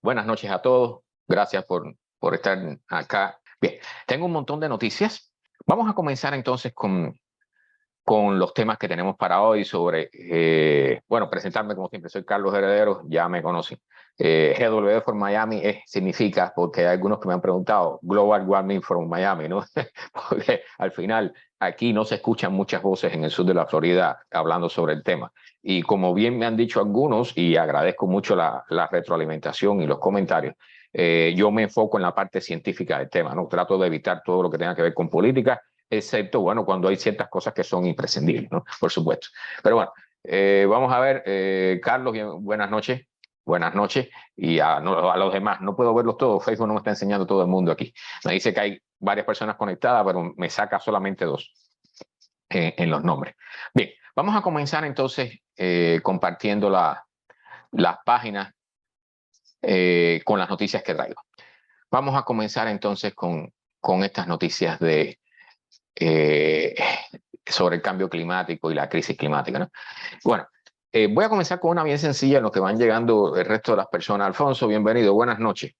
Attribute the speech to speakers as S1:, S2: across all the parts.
S1: Buenas noches a todos. Gracias por estar acá. Bien, tengo un montón de noticias. Vamos a comenzar entonces con los temas que tenemos para hoy sobre, bueno, presentarme como siempre. Soy Carlos Heredero, ya me conocen. GW for Miami significa, porque hay algunos que me han preguntado, Global Warming from Miami, ¿no? Porque al final aquí no se escuchan muchas voces en el sur de la Florida hablando sobre el tema. Y como bien me han dicho algunos, y agradezco mucho la retroalimentación y los comentarios, yo me enfoco en la parte científica del tema, ¿no? Trato de evitar todo lo que tenga que ver con política, excepto, bueno, cuando hay ciertas cosas que son imprescindibles, ¿no? Por supuesto. Pero bueno, vamos a ver, Carlos, buenas noches. Buenas noches. Y a los demás, no puedo verlos todos, Facebook no me está enseñando todo el mundo aquí. Me dice que hay varias personas conectadas, pero me saca solamente dos en los nombres. Bien, vamos a comenzar entonces compartiendo las páginas con las noticias que traigo. Vamos a comenzar entonces con estas noticias de sobre el cambio climático y la crisis climática, ¿no? Bueno, voy a comenzar con una bien sencilla en lo que van llegando el resto de las personas. Alfonso, bienvenido, buenas noches.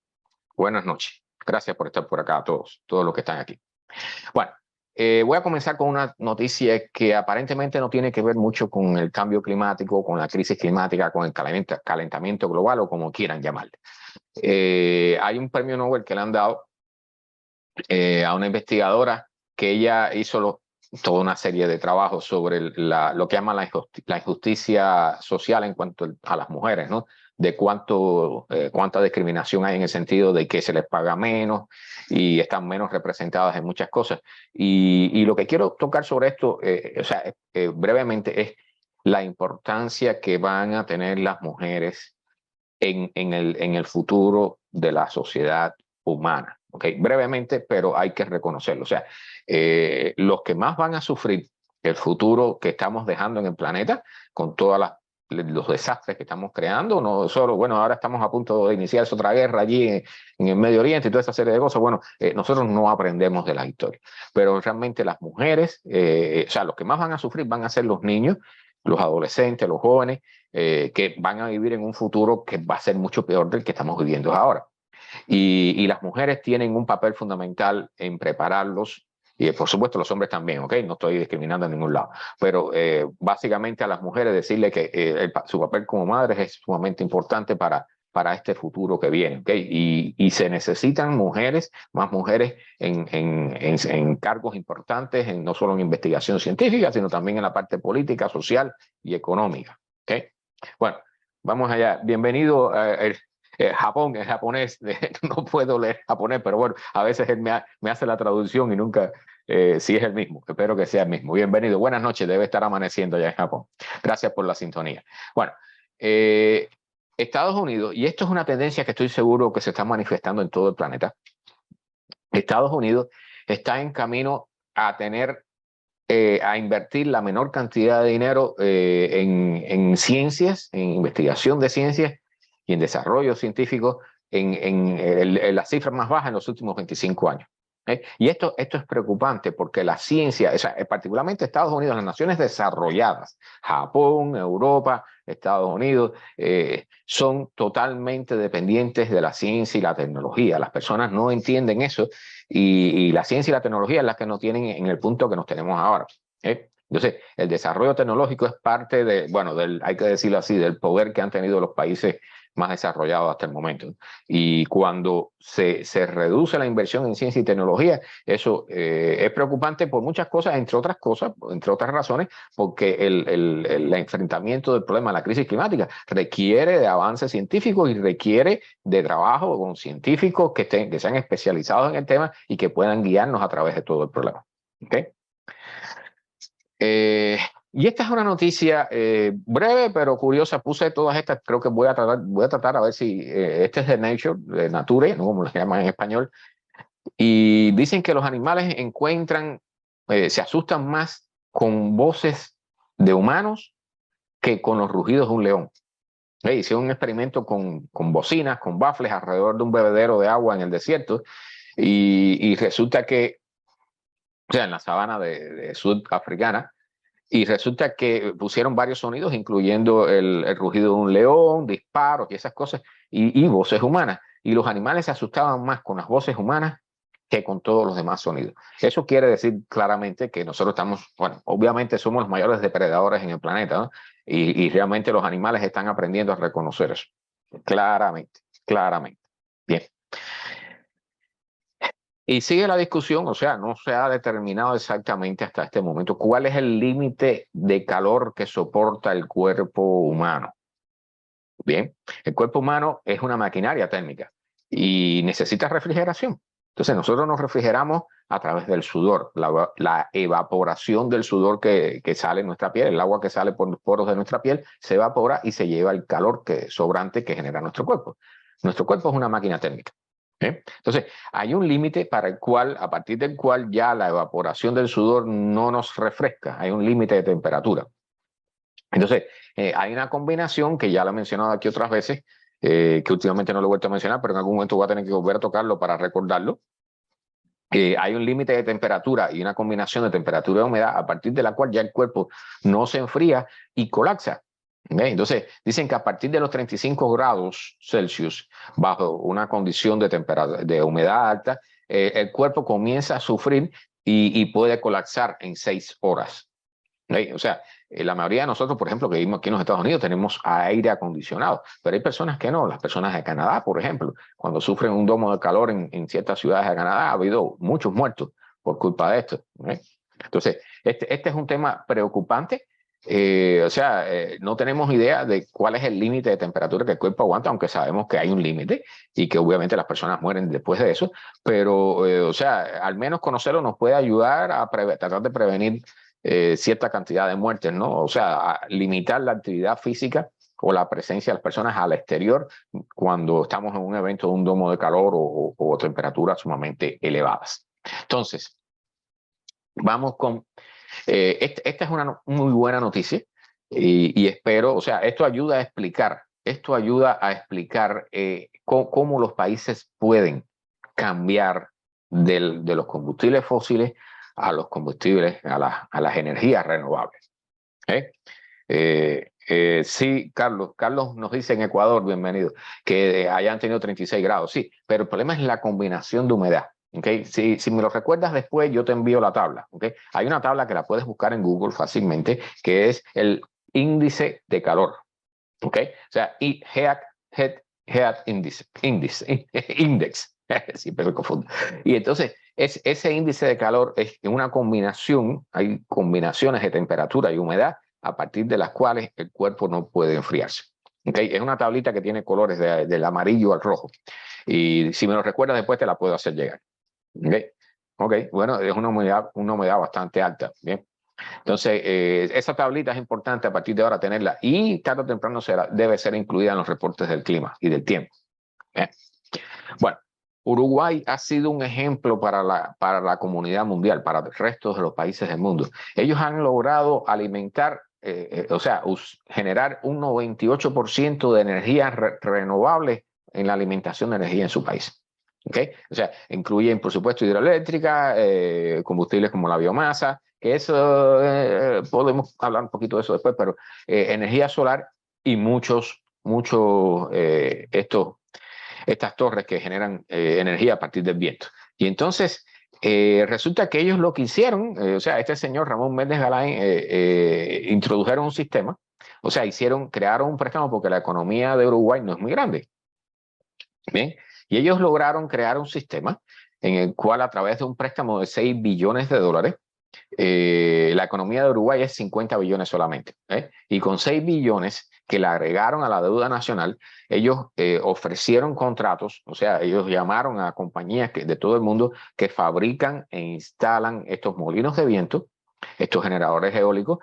S1: Buenas noches. Gracias por estar por acá a todos los que están aquí. Bueno, voy a comenzar con una noticia que aparentemente no tiene que ver mucho con el cambio climático, con la crisis climática, con el calentamiento global o como quieran llamarle. Hay un premio Nobel que le han dado a una investigadora que ella hizo toda una serie de trabajos sobre lo que llaman la injusticia social en cuanto a las mujeres, ¿no? De cuánta discriminación hay en el sentido de que se les paga menos y están menos representadas en muchas cosas. Y lo que quiero tocar sobre esto, brevemente, es la importancia que van a tener las mujeres en el futuro de la sociedad humana. ¿Okay? Brevemente, pero hay que reconocerlo. O sea, los que más van a sufrir el futuro que estamos dejando en el planeta, con todos los desastres que estamos creando, no solo, bueno, ahora estamos a punto de iniciar otra guerra allí en el Medio Oriente y toda esa serie de cosas, bueno, nosotros no aprendemos de la historia, pero realmente las mujeres, o sea, los que más van a sufrir van a ser los niños, los adolescentes, los jóvenes, que van a vivir en un futuro que va a ser mucho peor del que estamos viviendo ahora. Y las mujeres tienen un papel fundamental en prepararlos, y por supuesto los hombres también, ¿ok? No estoy discriminando en ningún lado, pero básicamente a las mujeres decirle que su papel como madres es sumamente importante para este futuro que viene, ¿ok? Y se necesitan mujeres, más mujeres en cargos importantes, no solo en investigación científica, sino también en la parte política, social y económica, ¿ok? Bueno, vamos allá. Bienvenido Japón, es japonés, no puedo leer japonés, pero bueno, a veces él me hace la traducción y nunca, si es el mismo, espero que sea el mismo. Bienvenido, buenas noches, debe estar amaneciendo ya en Japón. Gracias por la sintonía. Bueno, Estados Unidos, y esto es una tendencia que estoy seguro que se está manifestando en todo el planeta, Estados Unidos está en camino a tener, a invertir la menor cantidad de dinero en ciencias, en investigación de ciencias y en desarrollo científico en las cifras más bajas en los últimos 25 años. Y esto es preocupante porque la ciencia, o sea, particularmente Estados Unidos, las naciones desarrolladas, Japón, Europa, Estados Unidos, son totalmente dependientes de la ciencia y la tecnología. Las personas no entienden eso y la ciencia y la tecnología es la que nos tienen en el punto que nos tenemos ahora. Entonces, el desarrollo tecnológico es parte de, bueno, hay que decirlo así, del poder que han tenido los países más desarrollados hasta el momento. Y cuando se reduce la inversión en ciencia y tecnología, eso es preocupante por muchas cosas, entre otras razones, porque el enfrentamiento del problema de la crisis climática requiere de avances científicos y requiere de trabajo con científicos que sean especializados en el tema y que puedan guiarnos a través de todo el problema. ¿Okay? Y esta es una noticia breve pero curiosa. Puse todas estas, creo que voy a tratar a ver si este es de Nature, de Nature, ¿no? Como lo llaman en español. Y dicen que los animales se asustan más con voces de humanos que con los rugidos de un león. Hicieron un experimento con bocinas, con baffles alrededor de un bebedero de agua en el desierto y resulta que, o sea, en la sabana de sudafricana, Y resulta que pusieron varios sonidos, incluyendo el rugido de un león, disparos y esas cosas, y voces humanas. Y los animales se asustaban más con las voces humanas que con todos los demás sonidos. Eso quiere decir claramente que nosotros estamos, bueno, obviamente somos los mayores depredadores en el planeta, ¿no? Y realmente los animales están aprendiendo a reconocer eso. Claramente, claramente. Bien. Y sigue la discusión, o sea, no se ha determinado exactamente hasta este momento cuál es el límite de calor que soporta el cuerpo humano. Bien, el cuerpo humano es una maquinaria térmica y necesita refrigeración. Entonces nosotros nos refrigeramos a través del sudor, la evaporación del sudor que sale en nuestra piel, el agua que sale por los poros de nuestra piel se evapora y se lleva el calor sobrante que genera nuestro cuerpo. Nuestro cuerpo es una máquina térmica. Entonces, hay un límite para el cual, a partir del cual ya la evaporación del sudor no nos refresca, hay un límite de temperatura. Entonces, hay una combinación que ya la he mencionado aquí otras veces, que últimamente no lo he vuelto a mencionar, pero en algún momento voy a tener que volver a tocarlo para recordarlo. Hay un límite de temperatura y una combinación de temperatura y humedad a partir de la cual ya el cuerpo no se enfría y colapsa. Entonces, dicen que a partir de los 35 grados Celsius, bajo una condición de humedad alta, el cuerpo comienza a sufrir y puede colapsar en 6 horas. O sea, la mayoría de nosotros, por ejemplo, que vivimos aquí en los Estados Unidos, tenemos aire acondicionado, pero hay personas que no. Las personas de Canadá, por ejemplo, cuando sufren un domo de calor en ciertas ciudades de Canadá, ha habido muchos muertos por culpa de esto. Entonces, este es un tema preocupante. O sea, no tenemos idea de cuál es el límite de temperatura que el cuerpo aguanta, aunque sabemos que hay un límite y que obviamente las personas mueren después de eso, pero, o sea, al menos conocerlo nos puede ayudar a tratar de prevenir cierta cantidad de muertes, ¿no? O sea, a limitar la actividad física o la presencia de las personas al exterior cuando estamos en un evento de un domo de calor o temperaturas sumamente elevadas. Entonces, vamos con... esta es una muy buena noticia y espero, o sea, esto ayuda a explicar cómo los países pueden cambiar de los combustibles fósiles a los combustibles, a las energías renovables. Sí, Carlos nos dice en Ecuador, bienvenido, que hayan tenido 36 grados, sí, pero el problema es la combinación de humedad. Okay. Si me lo recuerdas después, yo te envío la tabla. Okay. Hay una tabla que la puedes buscar en Google fácilmente, que es el índice de calor. Okay. O sea, Heat Index. Sí, pero me confundo. Y entonces, ese índice de calor es una combinación, hay combinaciones de temperatura y humedad a partir de las cuales el cuerpo no puede enfriarse. Okay. Es una tablita que tiene colores del amarillo al rojo. Y si me lo recuerdas después, te la puedo hacer llegar. Okay. Bueno, es una humedad bastante alta. Bien. Entonces, esa tablita es importante a partir de ahora tenerla y tarde o temprano debe ser incluida en los reportes del clima y del tiempo. Bueno, Uruguay ha sido un ejemplo para la comunidad mundial, para el resto de los países del mundo. Ellos han logrado alimentar, o sea, generar un 98% de energías renovables en la alimentación de energía en su país. ¿Okay? O sea, incluyen, por supuesto, hidroeléctrica, combustibles como la biomasa, que eso podemos hablar un poquito de eso después, pero energía solar y estas torres que generan energía a partir del viento. Y entonces, resulta que ellos lo que hicieron, o sea, este señor Ramón Méndez Galán introdujeron un sistema, o sea, crearon un préstamo porque la economía de Uruguay no es muy grande. Bien, y ellos lograron crear un sistema en el cual a través de un préstamo de 6 billones de dólares, la economía de Uruguay es 50 billones solamente. Y con 6 billones que le agregaron a la deuda nacional, ellos ofrecieron contratos, o sea, ellos llamaron a compañías de todo el mundo que fabrican e instalan estos molinos de viento, estos generadores eólicos,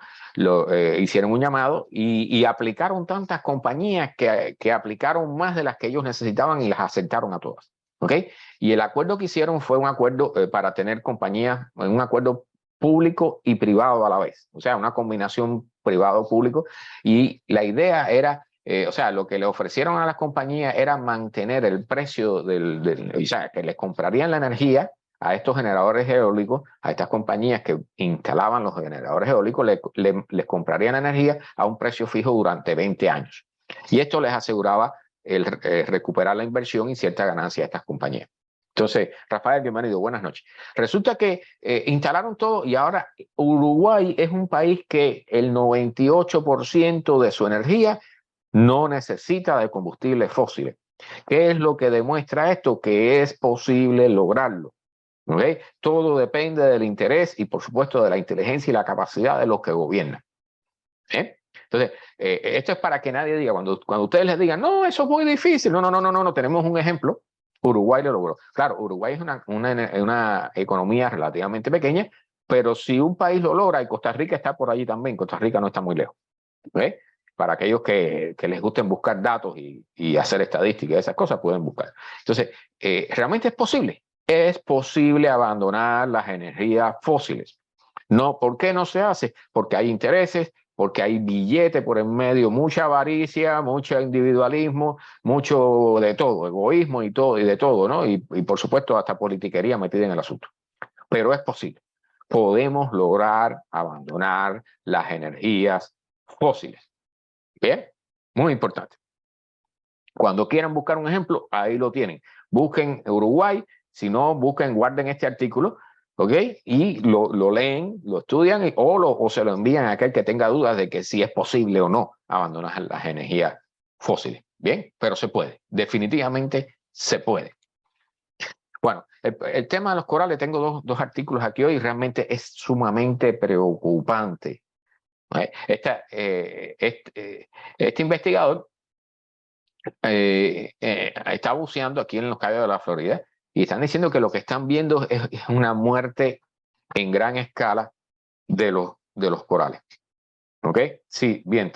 S1: hicieron un llamado y aplicaron tantas compañías que aplicaron más de las que ellos necesitaban y las aceptaron a todas. ¿Okay? Y el acuerdo que hicieron fue un acuerdo para tener compañías, un acuerdo público y privado a la vez, o sea, una combinación privado-público, y la idea era, o sea, lo que le ofrecieron a las compañías era mantener el precio o sea, que les comprarían la energía a estos generadores eólicos, a estas compañías que instalaban los generadores eólicos, les comprarían energía a un precio fijo durante 20 años. Y esto les aseguraba recuperar la inversión y cierta ganancia a estas compañías. Entonces, Rafael, bienvenido, buenas noches. Resulta que instalaron todo y ahora Uruguay es un país que el 98% de su energía no necesita de combustibles fósiles. ¿Qué es lo que demuestra esto? Que es posible lograrlo. ¿Okay? Todo depende del interés y, por supuesto, de la inteligencia y la capacidad de los que gobiernan. Entonces, esto es para que nadie diga, cuando ustedes les digan, no, eso es muy difícil. No, tenemos un ejemplo. Uruguay lo logró. Claro, Uruguay es una economía relativamente pequeña, pero si un país lo logra, y Costa Rica está por allí también, Costa Rica no está muy lejos. ¿Okay? Para aquellos que les gusten buscar datos y hacer estadísticas, esas cosas pueden buscar. Entonces, realmente es posible. Es posible abandonar las energías fósiles. No, ¿por qué no se hace? Porque hay intereses, porque hay billete por en medio, mucha avaricia, mucho individualismo, mucho de todo, egoísmo y todo y de todo, ¿no? Y por supuesto hasta politiquería metida en el asunto. Pero es posible. Podemos lograr abandonar las energías fósiles. Bien, muy importante. Cuando quieran buscar un ejemplo, ahí lo tienen. Busquen Uruguay, si no, busquen, guarden este artículo, ¿ok? Y lo leen, lo estudian o se lo envían a aquel que tenga dudas de que si es posible o no abandonar las energías fósiles. Bien, pero se puede, definitivamente se puede. Bueno, el tema de los corales, tengo dos artículos aquí hoy, realmente es sumamente preocupante. Este investigador está buceando aquí en los Cayos de la Florida y están diciendo que lo que están viendo es una muerte en gran escala de los corales. ¿Ok? Sí, bien.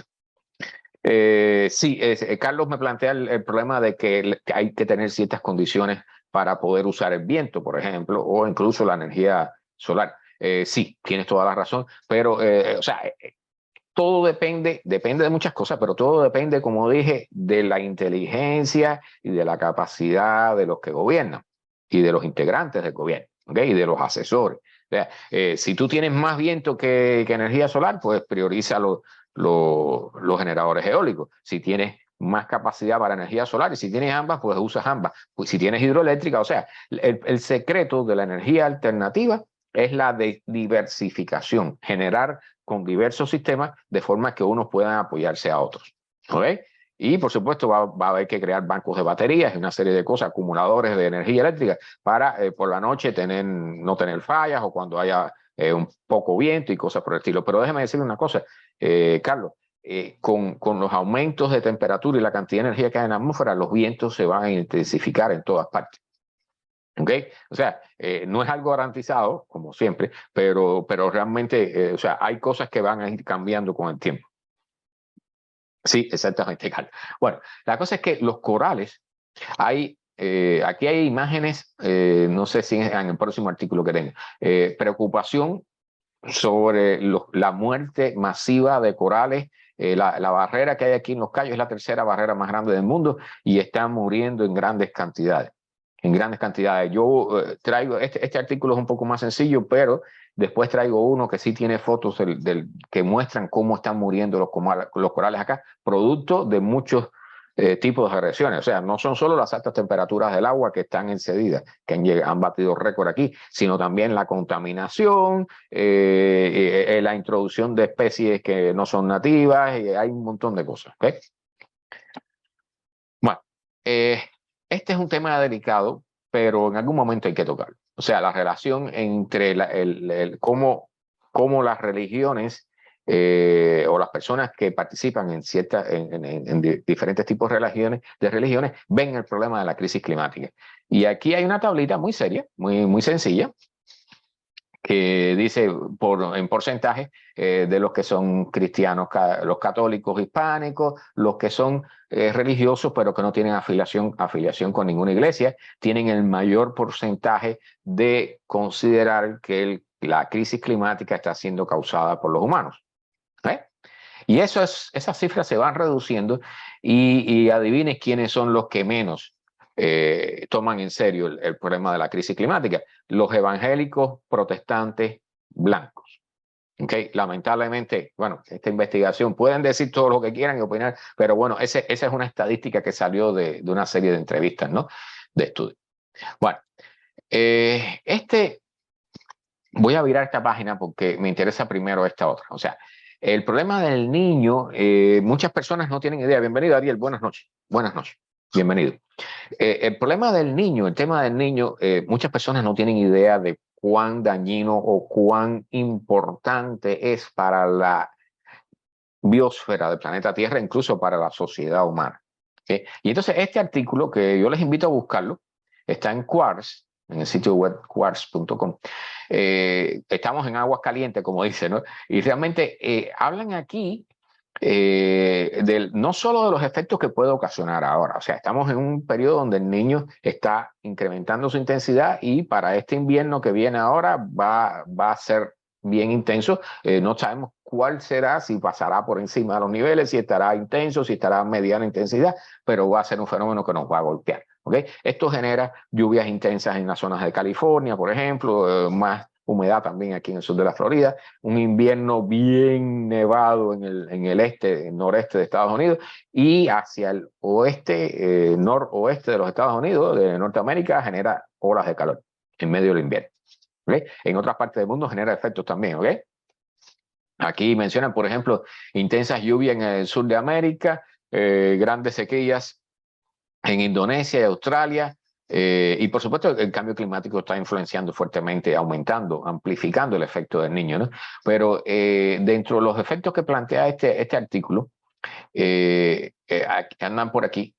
S1: Sí, Carlos me plantea el problema de que hay que tener ciertas condiciones para poder usar el viento, por ejemplo, o incluso la energía solar. Sí, tienes toda la razón, pero, o sea, todo depende de muchas cosas, pero todo depende, como dije, de la inteligencia y de la capacidad de los que gobiernan y de los integrantes del gobierno, ¿okay? Y de los asesores. O sea, si tú tienes más viento que energía solar, pues prioriza los generadores eólicos. Si tienes más capacidad para energía solar y si tienes ambas, pues usas ambas. Pues si tienes hidroeléctrica, o sea, el secreto de la energía alternativa es la diversificación, generar con diversos sistemas de forma que unos puedan apoyarse a otros. ¿Okay? Y por supuesto va a haber que crear bancos de baterías y una serie de cosas, acumuladores de energía eléctrica para por la noche no tener fallas o cuando haya un poco viento y cosas por el estilo. Pero déjeme decirle una cosa, Carlos, con los aumentos de temperatura y la cantidad de energía que hay en la atmósfera, los vientos se van a intensificar en todas partes. ¿Okay? O sea, no es algo garantizado, como siempre, pero realmente, o sea, hay cosas que van a ir cambiando con el tiempo. Sí, exactamente, Carlos. Bueno, la cosa es que los corales, aquí hay imágenes, no sé si en el próximo artículo que tenga, preocupación sobre la muerte masiva de corales. La barrera que hay aquí en Los Cayos es la tercera barrera más grande del mundo y están muriendo en grandes cantidades. En grandes cantidades. Yo traigo, este artículo es un poco más sencillo, pero después traigo uno que sí tiene fotos que muestran cómo están muriendo los corales acá, producto de muchos tipos de agresiones. O sea, no son solo las altas temperaturas del agua que están excedidas, que han batido récord aquí, sino también la contaminación, la introducción de especies que no son nativas, y hay un montón de cosas. ¿Okay? Bueno, este es un tema delicado, pero en algún momento hay que tocarlo. O sea, la relación entre cómo las religiones o las personas que participan en diferentes tipos de religiones ven el problema de la crisis climática. Y aquí hay una tablita muy seria, muy sencilla, que dice en porcentaje de los que son cristianos, los católicos hispánicos, los que son religiosos pero que no tienen afiliación con ninguna iglesia, tienen el mayor porcentaje de considerar que la crisis climática está siendo causada por los humanos. Y esas cifras se van reduciendo y adivines quiénes son los que menos toman en serio el problema de la crisis climática. Los evangélicos protestantes blancos. Okay. Lamentablemente, bueno, esta investigación, pueden decir todo lo que quieran y opinar, pero bueno, esa es una estadística que salió de una serie de entrevistas, ¿no? De estudios. Bueno, voy a virar esta página porque me interesa primero esta otra. O sea, el problema del niño, muchas personas no tienen idea. Bienvenido, Ariel, buenas noches. Buenas noches, bienvenido. El problema del niño, el tema del niño, muchas personas no tienen idea de cuán dañino o cuán importante es para la biosfera del planeta Tierra, incluso para la sociedad humana. ¿Okay? Y entonces este artículo, que yo les invito a buscarlo, está en Quartz, en el sitio web quartz.com. Estamos en aguas calientes, como dice, ¿no? Y realmente hablan aquí no solo de los efectos que puede ocasionar ahora. O sea, estamos en un periodo donde el niño está incrementando su intensidad y para este invierno que viene ahora va a ser bien intenso. No sabemos cuál será, si pasará por encima de los niveles, si estará intenso, si estará a mediana intensidad, pero va a ser un fenómeno que nos va a golpear. ¿Okay? Esto genera lluvias intensas en las zonas de California, por ejemplo, más humedad también aquí en el sur de la Florida, un invierno bien nevado en el noreste de Estados Unidos y hacia el oeste, noroeste de los Estados Unidos, de Norteamérica, genera olas de calor en medio del invierno. ¿Okay? En otras partes del mundo genera efectos también. ¿Okay? Aquí mencionan, por ejemplo, intensas lluvias en el sur de América, grandes sequías en Indonesia y Australia, y por supuesto el cambio climático está influenciando fuertemente, aumentando, amplificando el efecto del niño, ¿no? Pero dentro de los efectos que plantea este artículo, andan por aquí.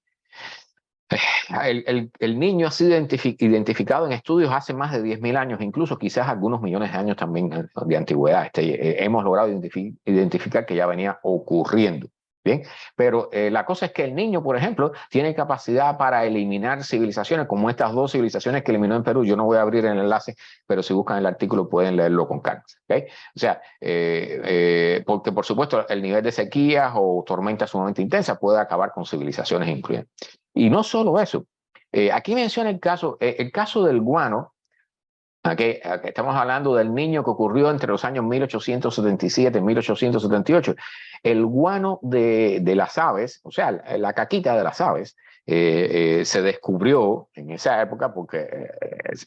S1: El niño ha sido identificado en estudios hace más de 10.000 años, incluso quizás algunos millones de años también de antigüedad. Hemos logrado identificar que ya venía ocurriendo. Bien, pero la cosa es que el niño, por ejemplo, tiene capacidad para eliminar civilizaciones como estas dos civilizaciones que eliminó en Perú. Yo no voy a abrir el enlace, pero si buscan el artículo pueden leerlo con calma. ¿Okay? O sea, porque por supuesto el nivel de sequías o tormentas sumamente intensas puede acabar con civilizaciones incluyentes. Y no solo eso, aquí menciona el caso del guano. Aquí estamos hablando del niño que ocurrió entre los años 1877 y 1878. El guano de las aves, o sea, la caquita de las aves, se descubrió en esa época porque,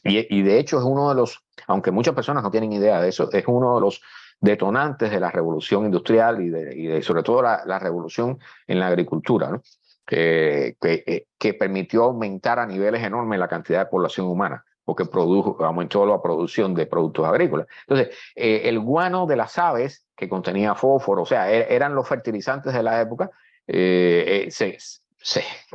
S1: y de hecho es uno de los, aunque muchas personas no tienen idea de eso, es uno de los detonantes de la revolución industrial y sobre todo la revolución en la agricultura, ¿no? Que permitió aumentar a niveles enormes la cantidad de población humana, porque aumentó la producción de productos agrícolas. Entonces, el guano de las aves, que contenía fósforo, o sea, eran los fertilizantes de la época, se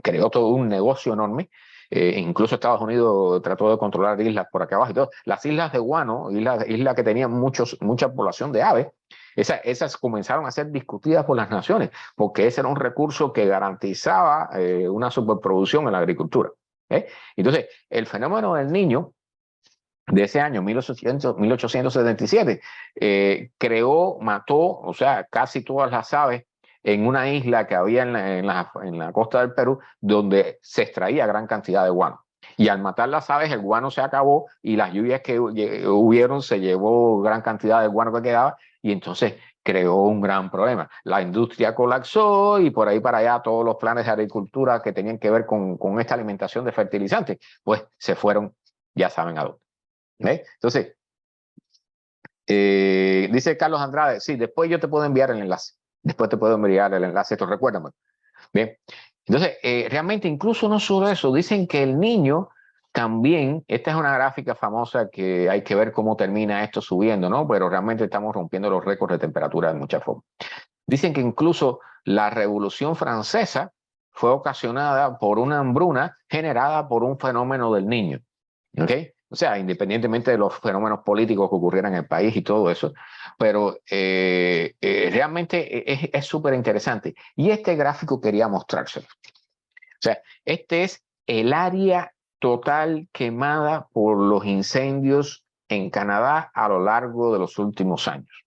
S1: creó todo un negocio enorme. Incluso Estados Unidos trató de controlar islas por acá abajo y todo. Las islas de guano, islas que tenían mucha población de aves, esas comenzaron a ser discutidas por las naciones, porque ese era un recurso que garantizaba una superproducción en la agricultura. Entonces, el fenómeno del niño de ese año, 1877, mató, o sea, casi todas las aves en una isla que había en la costa del Perú, donde se extraía gran cantidad de guano. Y al matar las aves, el guano se acabó y las lluvias que hubieron se llevó gran cantidad de guano que quedaba y entonces creó un gran problema. La industria colapsó y por ahí para allá todos los planes de agricultura que tenían que ver con esta alimentación de fertilizantes, pues se fueron, ya saben a dónde. Entonces, dice Carlos Andrade, sí, después yo te puedo enviar el enlace. Después te puedo enviar el enlace, esto recuérdame. Bien, entonces, realmente incluso no solo eso, dicen que el niño también, esta es una gráfica famosa que hay que ver cómo termina esto subiendo, ¿no? Pero realmente estamos rompiendo los récords de temperatura de muchas formas. Dicen que incluso la Revolución Francesa fue ocasionada por una hambruna generada por un fenómeno del niño, ¿ok? O sea, independientemente de los fenómenos políticos que ocurrieran en el país y todo eso, pero realmente es súper interesante. Y este gráfico quería mostrárselo. O sea, este es el área total quemada por los incendios en Canadá a lo largo de los últimos años.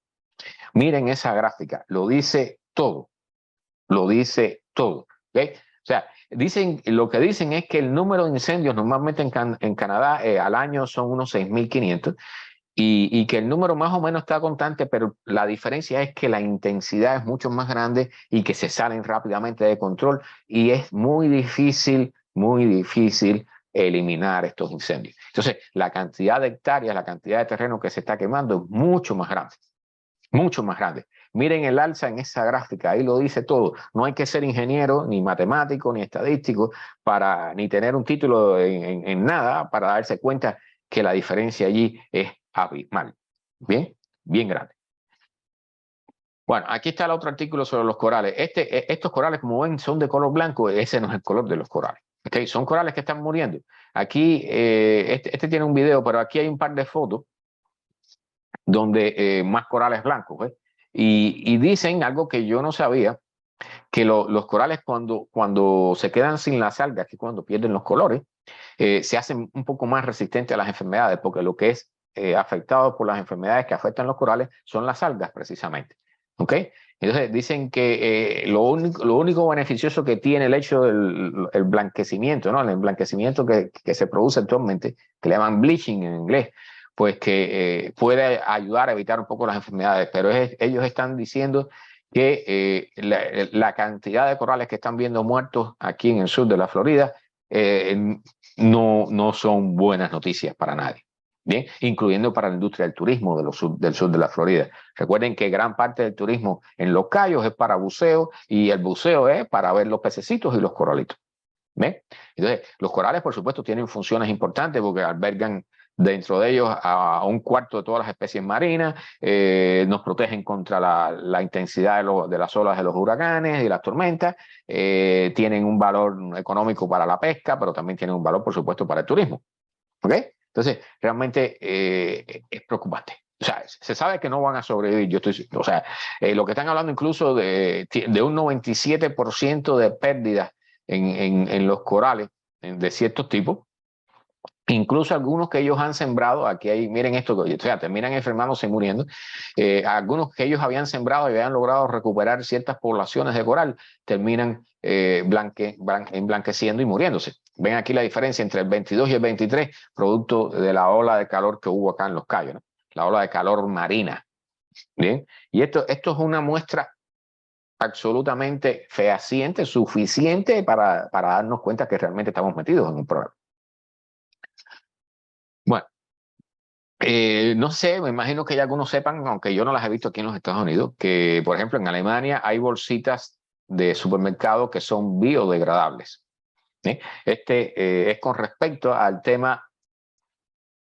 S1: Miren esa gráfica, lo dice todo. Lo dice todo. ¿Okay? O sea, lo que dicen es que el número de incendios normalmente en Canadá al año son unos 6.500 y que el número más o menos está constante, pero la diferencia es que la intensidad es mucho más grande y que se salen rápidamente de control y es muy difícil eliminar estos incendios. Entonces, la cantidad de hectáreas, la cantidad de terreno que se está quemando es mucho más grande. Mucho más grande. Miren el alza en esa gráfica, ahí lo dice todo. No hay que ser ingeniero, ni matemático, ni estadístico, ni tener un título en nada para darse cuenta que la diferencia allí es abismal. Bien, bien grande. Bueno, aquí está el otro artículo sobre los corales. Estos corales, como ven, son de color blanco. Ese no es el color de los corales. ¿Okay? Son corales que están muriendo. Aquí, este tiene un video, pero aquí hay un par de fotos donde más corales blancos. Y dicen algo que yo no sabía, que los corales cuando se quedan sin las algas, que cuando pierden los colores, se hacen un poco más resistentes a las enfermedades, porque lo que es afectado por las enfermedades que afectan los corales son las algas precisamente. ¿Ok? Entonces dicen que lo único beneficioso que tiene el hecho del el blanquecimiento, ¿no? El emblanquecimiento que se produce actualmente, que le llaman bleaching en inglés, pues que puede ayudar a evitar un poco las enfermedades, pero ellos están diciendo que la cantidad de corales que están viendo muertos aquí en el sur de la Florida no son buenas noticias para nadie. Bien, incluyendo para la industria del turismo del sur de la Florida. Recuerden que gran parte del turismo en Los Cayos es para buceo y el buceo es para ver los pececitos y los coralitos. ¿Ven? Entonces, los corales, por supuesto, tienen funciones importantes porque albergan dentro de ellos a un cuarto de todas las especies marinas, nos protegen contra la intensidad de las olas de los huracanes y las tormentas, tienen un valor económico para la pesca, pero también tienen un valor, por supuesto, para el turismo. ¿Ok? Entonces, realmente es preocupante. O sea, se sabe que no van a sobrevivir. O sea, lo que están hablando incluso de un 97% de pérdidas en los corales de ciertos tipos. Incluso algunos que ellos han sembrado, aquí hay, miren esto, o sea, terminan enfermándose y muriendo. Algunos que ellos habían sembrado y habían logrado recuperar ciertas poblaciones de coral, terminan emblanqueciendo y muriéndose. Ven aquí la diferencia entre el 22 y el 23, producto de la ola de calor que hubo acá en Los Cayos, ¿no? La ola de calor marina. Bien, y esto es una muestra absolutamente fehaciente, suficiente para darnos cuenta que realmente estamos metidos en un problema. Bueno, no sé, me imagino que ya algunos sepan, aunque yo no las he visto aquí en los Estados Unidos, que por ejemplo en Alemania hay bolsitas de supermercado que son biodegradables. Es con respecto al tema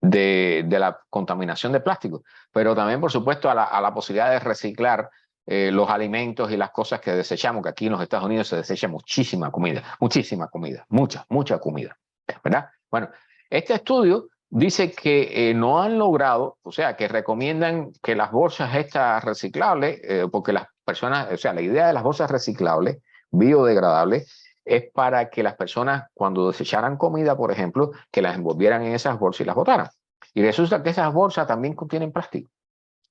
S1: de la contaminación de plástico, pero también por supuesto a la posibilidad de reciclar los alimentos y las cosas que desechamos, que aquí en los Estados Unidos se desecha muchísima comida, mucha comida, ¿verdad? Bueno, este estudio dice que no han logrado, o sea, que recomiendan que las bolsas estas reciclables, porque las personas, o sea, la idea de las bolsas reciclables, biodegradables, es para que las personas cuando desecharan comida, por ejemplo, que las envolvieran en esas bolsas y las botaran. Y resulta que esas bolsas también contienen plástico.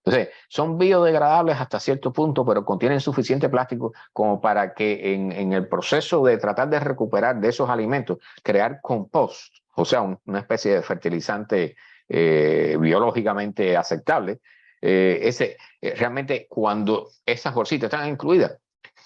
S1: Entonces, son biodegradables hasta cierto punto, pero contienen suficiente plástico como para que en el proceso de tratar de recuperar de esos alimentos, crear compost, o sea, una especie de fertilizante biológicamente aceptable, realmente cuando esas bolsitas están incluidas,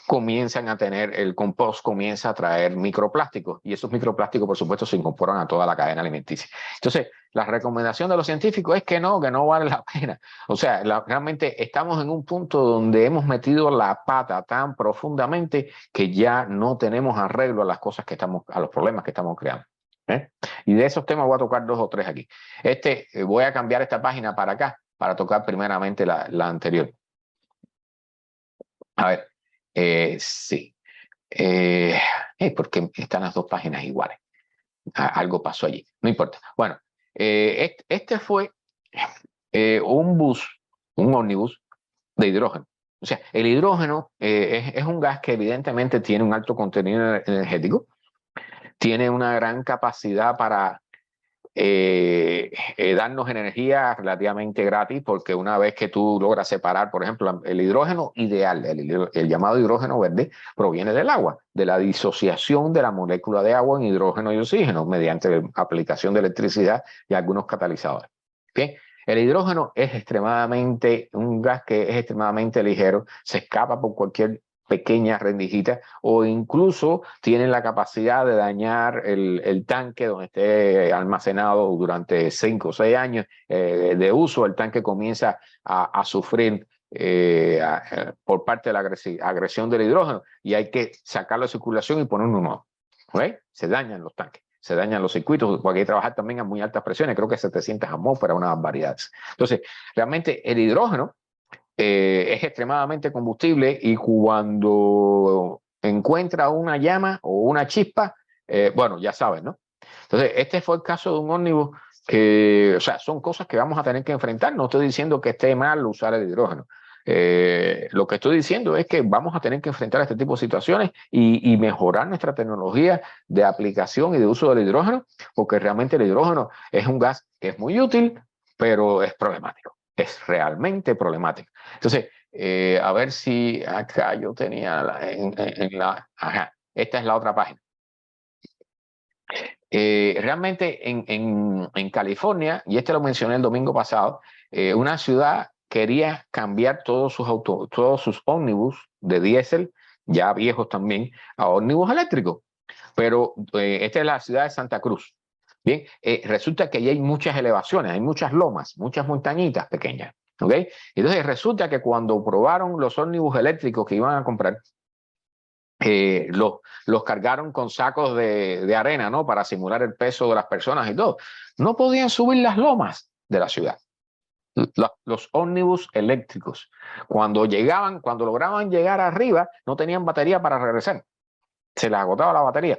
S1: comienzan a tener, el compost comienza a traer microplásticos y esos microplásticos, por supuesto, se incorporan a toda la cadena alimenticia. Entonces, la recomendación de los científicos es que no vale la pena. O sea, realmente estamos en un punto donde hemos metido la pata tan profundamente que ya no tenemos arreglo a las cosas a los problemas que estamos creando. Y de esos temas voy a tocar 2 o 3 aquí. Voy a cambiar esta página para acá, para tocar primeramente la anterior. A ver. Sí. Porque están las 2 páginas iguales. Algo pasó allí. No importa. Bueno, este fue un ómnibus de hidrógeno. O sea, el hidrógeno es un gas que evidentemente tiene un alto contenido energético, tiene una gran capacidad para darnos energía relativamente gratis, porque una vez que tú logras separar, por ejemplo, el hidrógeno ideal, el llamado hidrógeno verde, proviene del agua, de la disociación de la molécula de agua en hidrógeno y oxígeno mediante la aplicación de electricidad y algunos catalizadores. ¿Bien? El hidrógeno es un gas que es extremadamente ligero, se escapa por cualquier pequeña rendijita o incluso tienen la capacidad de dañar el tanque donde esté almacenado durante 5 o 6 años de uso. El tanque comienza a sufrir por parte de la agresión del hidrógeno y hay que sacarlo de circulación y poner uno nuevo. ¿Okay? Se dañan los tanques, se dañan los circuitos, porque hay que trabajar también a muy altas presiones, creo que 700 atmósferas, unas variedades. Entonces, realmente el hidrógeno es extremadamente combustible y cuando encuentra una llama o una chispa, bueno, ya sabes, ¿no? Entonces, este fue el caso de un ómnibus que, o sea, son cosas que vamos a tener que enfrentar. No estoy diciendo que esté mal usar el hidrógeno. Lo que estoy diciendo es que vamos a tener que enfrentar este tipo de situaciones y mejorar nuestra tecnología de aplicación y de uso del hidrógeno, porque realmente el hidrógeno es un gas que es muy útil, pero es problemático. Es realmente problemático. Entonces, a ver si acá yo tenía ajá, esta es la otra página. Realmente en California, y este lo mencioné el domingo pasado, una ciudad quería cambiar todos sus ómnibus de diésel, ya viejos también, a ómnibus eléctricos. Pero esta es la ciudad de Santa Cruz. Bien, resulta que allí hay muchas elevaciones, hay muchas lomas, muchas montañitas pequeñas. ¿Ok? Entonces resulta que cuando probaron los ómnibus eléctricos que iban a comprar, los cargaron con sacos de arena, ¿no? Para simular el peso de las personas y todo. No podían subir las lomas de la ciudad. Los ómnibus eléctricos, cuando lograban llegar arriba, no tenían batería para regresar. Se les agotaba la batería.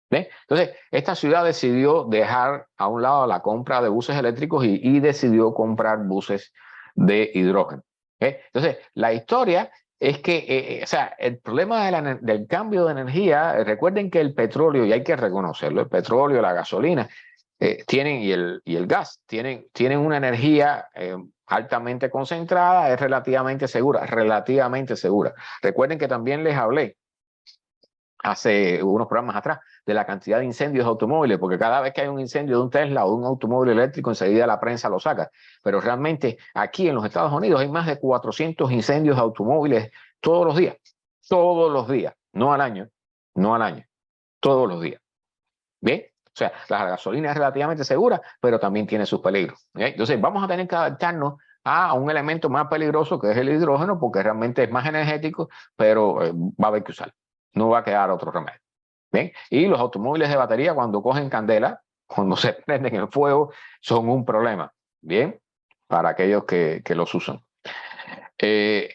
S1: ¿Ven? Entonces, esta ciudad decidió dejar a un lado la compra de buses eléctricos y decidió comprar buses de hidrógeno. Entonces, la historia es que, o sea, el problema del cambio de energía, recuerden que el petróleo, y hay que reconocerlo, el petróleo, la gasolina, tienen, y el gas, tienen una energía altamente concentrada, es relativamente segura, relativamente segura. Recuerden que también les hablé hace unos programas atrás de la cantidad de incendios de automóviles, porque cada vez que hay un incendio de un Tesla o de un automóvil eléctrico, enseguida la prensa lo saca. Pero realmente aquí en los Estados Unidos hay más de 400 incendios de automóviles todos los días, no al año, no al año, todos los días. ¿Bien? O sea, la gasolina es relativamente segura, pero también tiene sus peligros. ¿Bien? Entonces vamos a tener que adaptarnos a un elemento más peligroso que es el hidrógeno, porque realmente es más energético, pero va a haber que usarlo. No va a quedar otro remedio. ¿Bien? Y los automóviles de batería, cuando cogen candela, cuando se prenden en fuego, son un problema. Bien, para aquellos que los usan.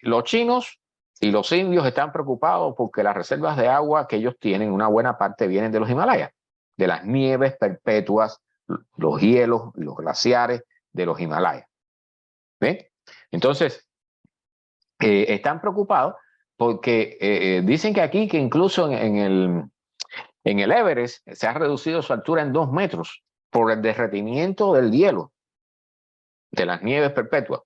S1: Los chinos y los indios están preocupados porque las reservas de agua que ellos tienen, una buena parte vienen de los Himalayas, de las nieves perpetuas, los hielos, los glaciares de los Himalayas. ¿Bien? Entonces, están preocupados porque dicen que aquí, que incluso en el Everest se ha reducido su altura en 2 metros por el derretimiento del hielo, de las nieves perpetuas.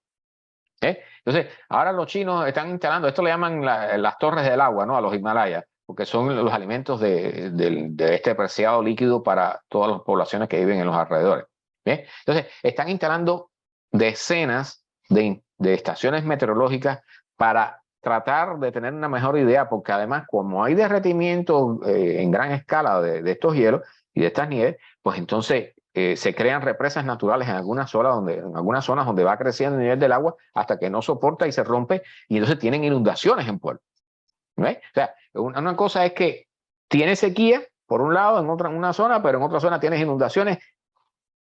S1: Entonces, ahora los chinos están instalando, esto le llaman las torres del agua, ¿no? A los Himalayas, porque son los alimentos de este preciado líquido para todas las poblaciones que viven en los alrededores. Entonces, están instalando decenas de estaciones meteorológicas para tratar de tener una mejor idea, porque además, como hay derretimiento en gran escala de estos hielos y de estas nieves, pues entonces se crean represas naturales en algunas zonas donde va creciendo el nivel del agua hasta que no soporta y se rompe, y entonces tienen inundaciones en pueblos. ¿Ves? O sea, una cosa es que tiene sequía, por un lado, en una zona, pero en otra zona tienes inundaciones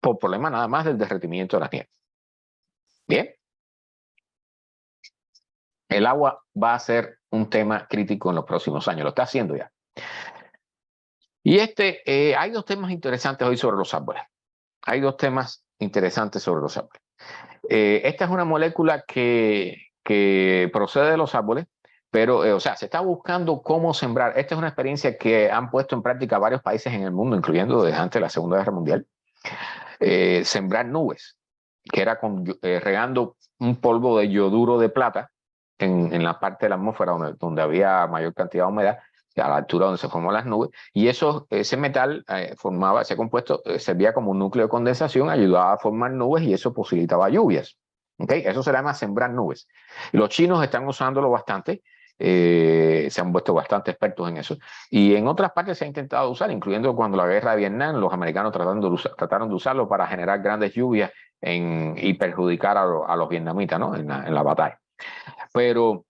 S1: por problema nada más del derretimiento de las nieves. Bien. El agua va a ser un tema crítico en los próximos años, lo está haciendo ya. Y hay 2 temas interesantes hoy sobre los árboles. Hay 2 temas interesantes sobre los árboles. Esta es una molécula que procede de los árboles, pero, o sea, se está buscando cómo sembrar. Esta es una experiencia que han puesto en práctica varios países en el mundo, incluyendo desde antes de la Segunda Guerra Mundial. Sembrar nubes, que era regando un polvo de yoduro de plata en la parte de la atmósfera donde había mayor cantidad de humedad, a la altura donde se forman las nubes, y ese metal ese compuesto servía como un núcleo de condensación, ayudaba a formar nubes y eso posibilitaba lluvias. ¿Okay? Eso se llama sembrar nubes. Y los chinos están usándolo bastante, se han vuelto bastante expertos en eso. Y en otras partes se ha intentado usar, incluyendo cuando la guerra de Vietnam, los americanos trataron de usarlo para generar grandes lluvias y perjudicar a los vietnamitas, ¿no? en la batalla. Pero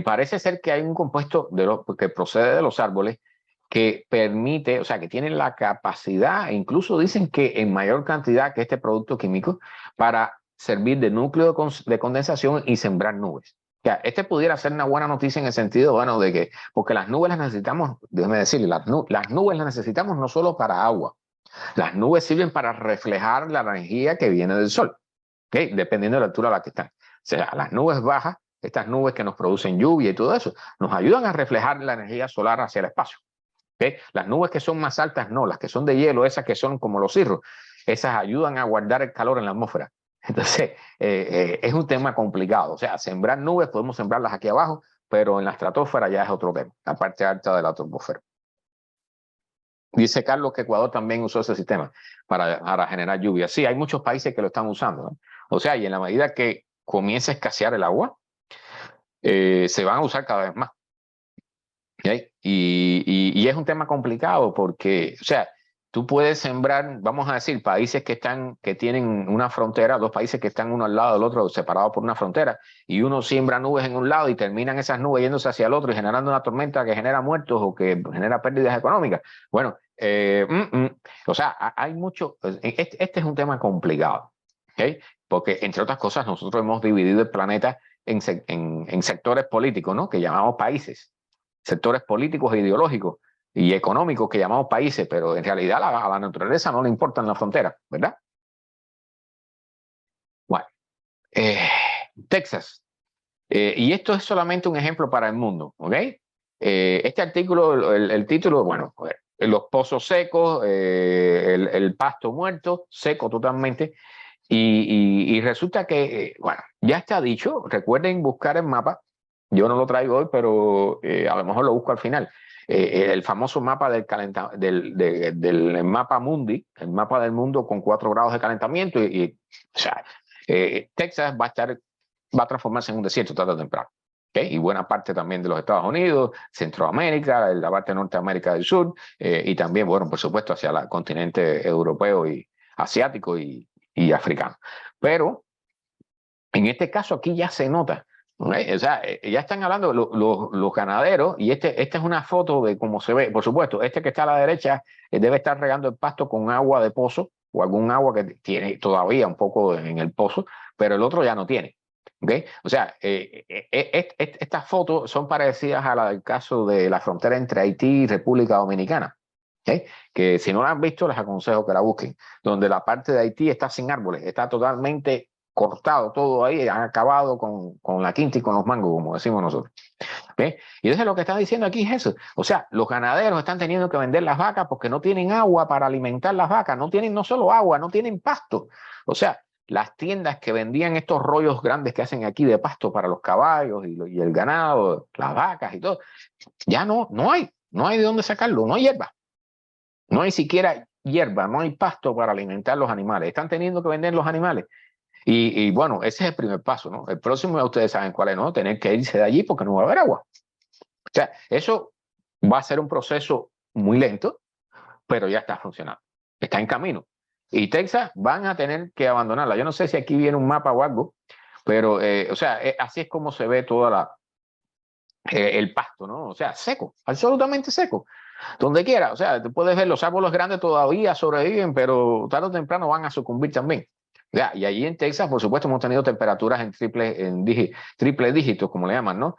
S1: parece ser que hay un compuesto que procede de los árboles que permite, o sea, que tiene la capacidad, e incluso dicen que en mayor cantidad que este producto químico, para servir de núcleo de condensación y sembrar nubes. O sea, pudiera ser una buena noticia en el sentido, bueno, de que, porque las nubes las necesitamos, déjeme decirle, las nubes las necesitamos no solo para agua, las nubes sirven para reflejar la energía que viene del sol, ¿okay? Dependiendo de la altura a la que están. O sea, las nubes bajas, estas nubes que nos producen lluvia y todo eso, nos ayudan a reflejar la energía solar hacia el espacio. ¿Okay? Las nubes que son más altas, no, las que son de hielo, esas que son como los cirros, esas ayudan a guardar el calor en la atmósfera. Entonces, es un tema complicado. O sea, sembrar nubes, podemos sembrarlas aquí abajo, pero en la estratosfera ya es otro tema, la parte alta de la troposfera. Dice Carlos que Ecuador también usó ese sistema para generar lluvia. Sí, hay muchos países que lo están usando, ¿no? O sea, y en la medida que comience a escasear el agua, se van a usar cada vez más. ¿Okay? Y es un tema complicado porque, o sea, tú puedes sembrar, vamos a decir, países que tienen una frontera, dos países que están uno al lado del otro, separados por una frontera, y uno siembra nubes en un lado y terminan esas nubes yéndose hacia el otro y generando una tormenta que genera muertos o que genera pérdidas económicas. Bueno, o sea, hay mucho, este es un tema complicado, ¿okay? Porque entre otras cosas nosotros hemos dividido el planeta en sectores políticos, ¿no? Que llamamos países, sectores políticos e ideológicos y económicos que llamamos países, pero en realidad a la naturaleza no le importan las fronteras, ¿verdad? Bueno, Texas. Y esto es solamente un ejemplo para el mundo, ¿ok? Este artículo, el título, bueno, los pozos secos, el pasto muerto, seco totalmente, y resulta que, bueno, ya está dicho, recuerden buscar el mapa, yo no lo traigo hoy, pero a lo mejor lo busco al final, el famoso mapa del mapa mundi, el mapa del mundo con 4 grados de calentamiento, o sea, Texas va a transformarse en un desierto tarde o temprano. ¿Okay? Y buena parte también de los Estados Unidos, Centroamérica, la parte de Norteamérica del Sur, y también, bueno, por supuesto, hacia el continente europeo y asiático y africano. Pero en este caso aquí ya se nota, ¿okay? O sea, ya están hablando los ganaderos, y esta es una foto de cómo se ve. Por supuesto, este que está a la derecha debe estar regando el pasto con agua de pozo o algún agua que tiene todavía un poco en el pozo, pero el otro ya no tiene. ¿Okay? O sea, estas fotos son parecidas a la del caso de la frontera entre Haití y República Dominicana. ¿Okay? Que si no la han visto, les aconsejo que la busquen, donde la parte de Haití está sin árboles, está totalmente cortado todo ahí, han acabado con la quinta y con los mangos, como decimos nosotros. ¿Okay? Y entonces lo que están diciendo aquí es eso. O sea, los ganaderos están teniendo que vender las vacas porque no tienen agua para alimentar las vacas, no tienen no solo agua, no tienen pasto. O sea, las tiendas que vendían estos rollos grandes que hacen aquí de pasto para los caballos y el ganado, las vacas y todo, ya no hay de dónde sacarlo, no hay hierba. No hay siquiera hierba, no hay pasto para alimentar los animales. Están teniendo que vender los animales. Y bueno, ese es el primer paso, ¿no? El próximo ya ustedes saben cuál es, ¿no? Tener que irse de allí porque no va a haber agua. O sea, eso va a ser un proceso muy lento, pero ya está funcionando. Está en camino. Y Texas van a tener que abandonarla. Yo no sé si aquí viene un mapa o algo, pero, o sea, así es como se ve toda el pasto, ¿no? O sea, seco, absolutamente seco. Donde quiera, o sea, tú puedes ver los árboles grandes todavía sobreviven, pero tarde o temprano van a sucumbir también. Ya, y allí en Texas, por supuesto, hemos tenido temperaturas en triple dígitos, como le llaman, ¿no?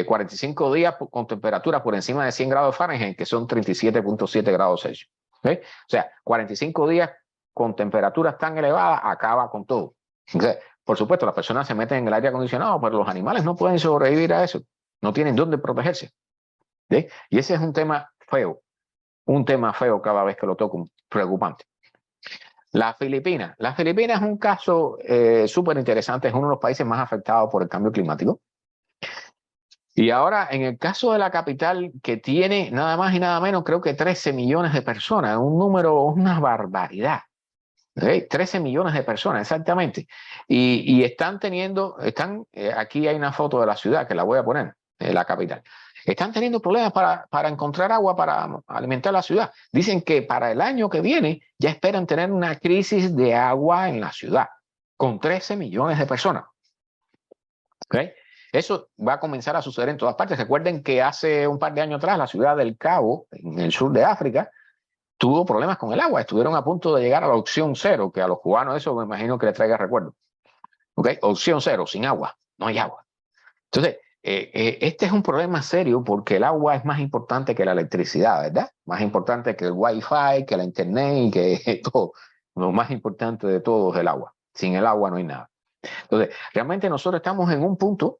S1: 45 días con temperaturas por encima de 100 grados Fahrenheit, que son 37.7 grados Celsius. ¿Okay? O sea, 45 días con temperaturas tan elevadas acaba con todo. Entonces, por supuesto, las personas se meten en el aire acondicionado, pero los animales no pueden sobrevivir a eso. No tienen dónde protegerse. ¿Sí? Y ese es un tema feo cada vez que lo toco, preocupante. Las Filipinas. Las Filipinas es un caso súper interesante, es uno de los países más afectados por el cambio climático. Y ahora, en el caso de la capital, que tiene nada más y nada menos, creo que 13 millones de personas, un número, una barbaridad. 13 millones de personas, exactamente. Y están teniendo, aquí hay una foto de la ciudad que la voy a poner, la capital. Están teniendo problemas para encontrar agua para alimentar la ciudad. Dicen que para el año que viene ya esperan tener una crisis de agua en la ciudad, con 13 millones de personas. ¿Okay? Eso va a comenzar a suceder en todas partes. Recuerden que hace un par de años atrás la ciudad del Cabo, en el sur de África, tuvo problemas con el agua. Estuvieron a punto de llegar a la opción cero, que a los cubanos eso me imagino que les traiga recuerdo. ¿Okay? Opción cero, sin agua, no hay agua. Entonces, este es un problema serio porque el agua es más importante que la electricidad, ¿verdad? Más importante que el wifi, que la internet y que todo. Lo más importante de todo es el agua. Sin el agua no hay nada. Entonces, realmente nosotros estamos en un punto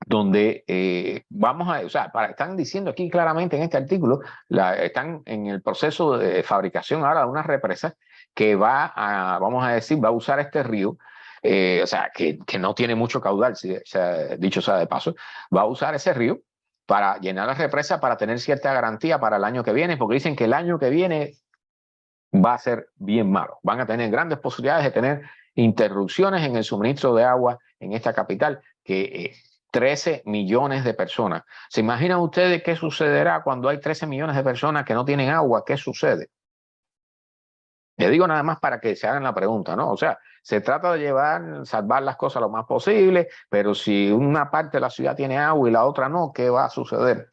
S1: donde están diciendo aquí claramente en este artículo, están en el proceso de fabricación ahora de una represa que va a usar este río, que no tiene mucho caudal, dicho sea de paso, va a usar ese río para llenar la represa para tener cierta garantía para el año que viene, porque dicen que el año que viene va a ser bien malo. Van a tener grandes posibilidades de tener interrupciones en el suministro de agua en esta capital, que 13 millones de personas. ¿Se imaginan ustedes qué sucederá cuando hay 13 millones de personas que no tienen agua? ¿Qué sucede? Le digo nada más para que se hagan la pregunta, ¿no? O sea, se trata de salvar las cosas lo más posible, pero si una parte de la ciudad tiene agua y la otra no, ¿qué va a suceder?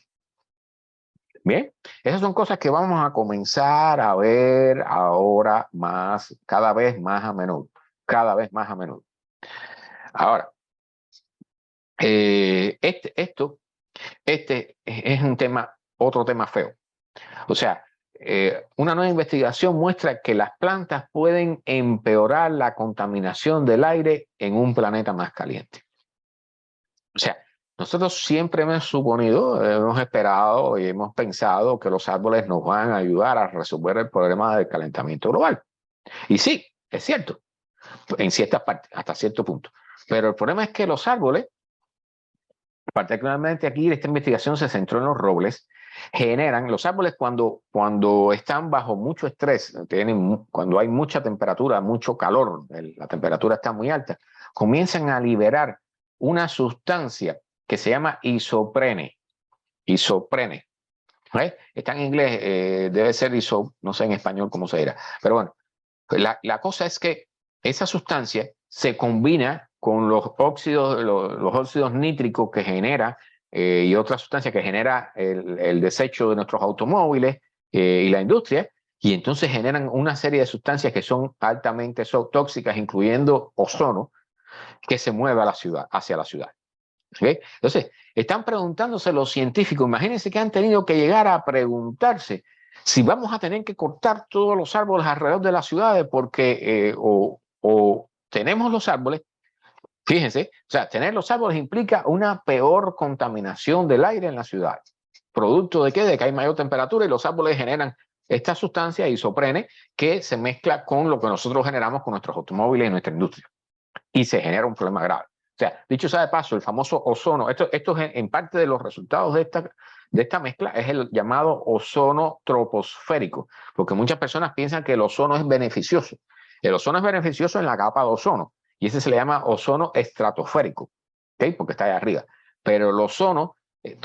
S1: Bien, esas son cosas que vamos a comenzar a ver ahora cada vez más a menudo, cada vez más a menudo. Ahora, este es otro tema feo. O sea, una nueva investigación muestra que las plantas pueden empeorar la contaminación del aire en un planeta más caliente. O sea, nosotros siempre hemos suponido, hemos esperado y hemos pensado que los árboles nos van a ayudar a resolver el problema del calentamiento global. Y sí, es cierto, en ciertas partes, hasta cierto punto. Pero el problema es que los árboles, particularmente aquí esta investigación se centró en los robles, los árboles cuando están bajo mucho estrés, cuando hay mucha temperatura, mucho calor, la temperatura está muy alta, comienzan a liberar una sustancia que se llama isoprene. Isoprene. Está en inglés, debe ser no sé en español cómo se dirá. Pero bueno, la cosa es que esa sustancia se combina con los óxidos nítricos que genera y otras sustancias que genera el desecho de nuestros automóviles y la industria, y entonces generan una serie de sustancias que son altamente tóxicas, incluyendo ozono, que se mueve hacia la ciudad. ¿Okay? Entonces, están preguntándose los científicos, imagínense que han tenido que llegar a preguntarse si vamos a tener que cortar todos los árboles alrededor de las ciudades porque o tenemos los árboles, fíjense, o sea, tener los árboles implica una peor contaminación del aire en la ciudad. ¿Producto de qué? De que hay mayor temperatura y los árboles generan esta sustancia isoprene que se mezcla con lo que nosotros generamos con nuestros automóviles y nuestra industria. Y se genera un problema grave. O sea, dicho sea de paso, el famoso ozono, esto es en parte de los resultados de esta mezcla, es el llamado ozono troposférico, porque muchas personas piensan que el ozono es beneficioso. El ozono es beneficioso en la capa de ozono, y ese se le llama ozono estratosférico, ¿okay? Porque está ahí arriba. Pero el ozono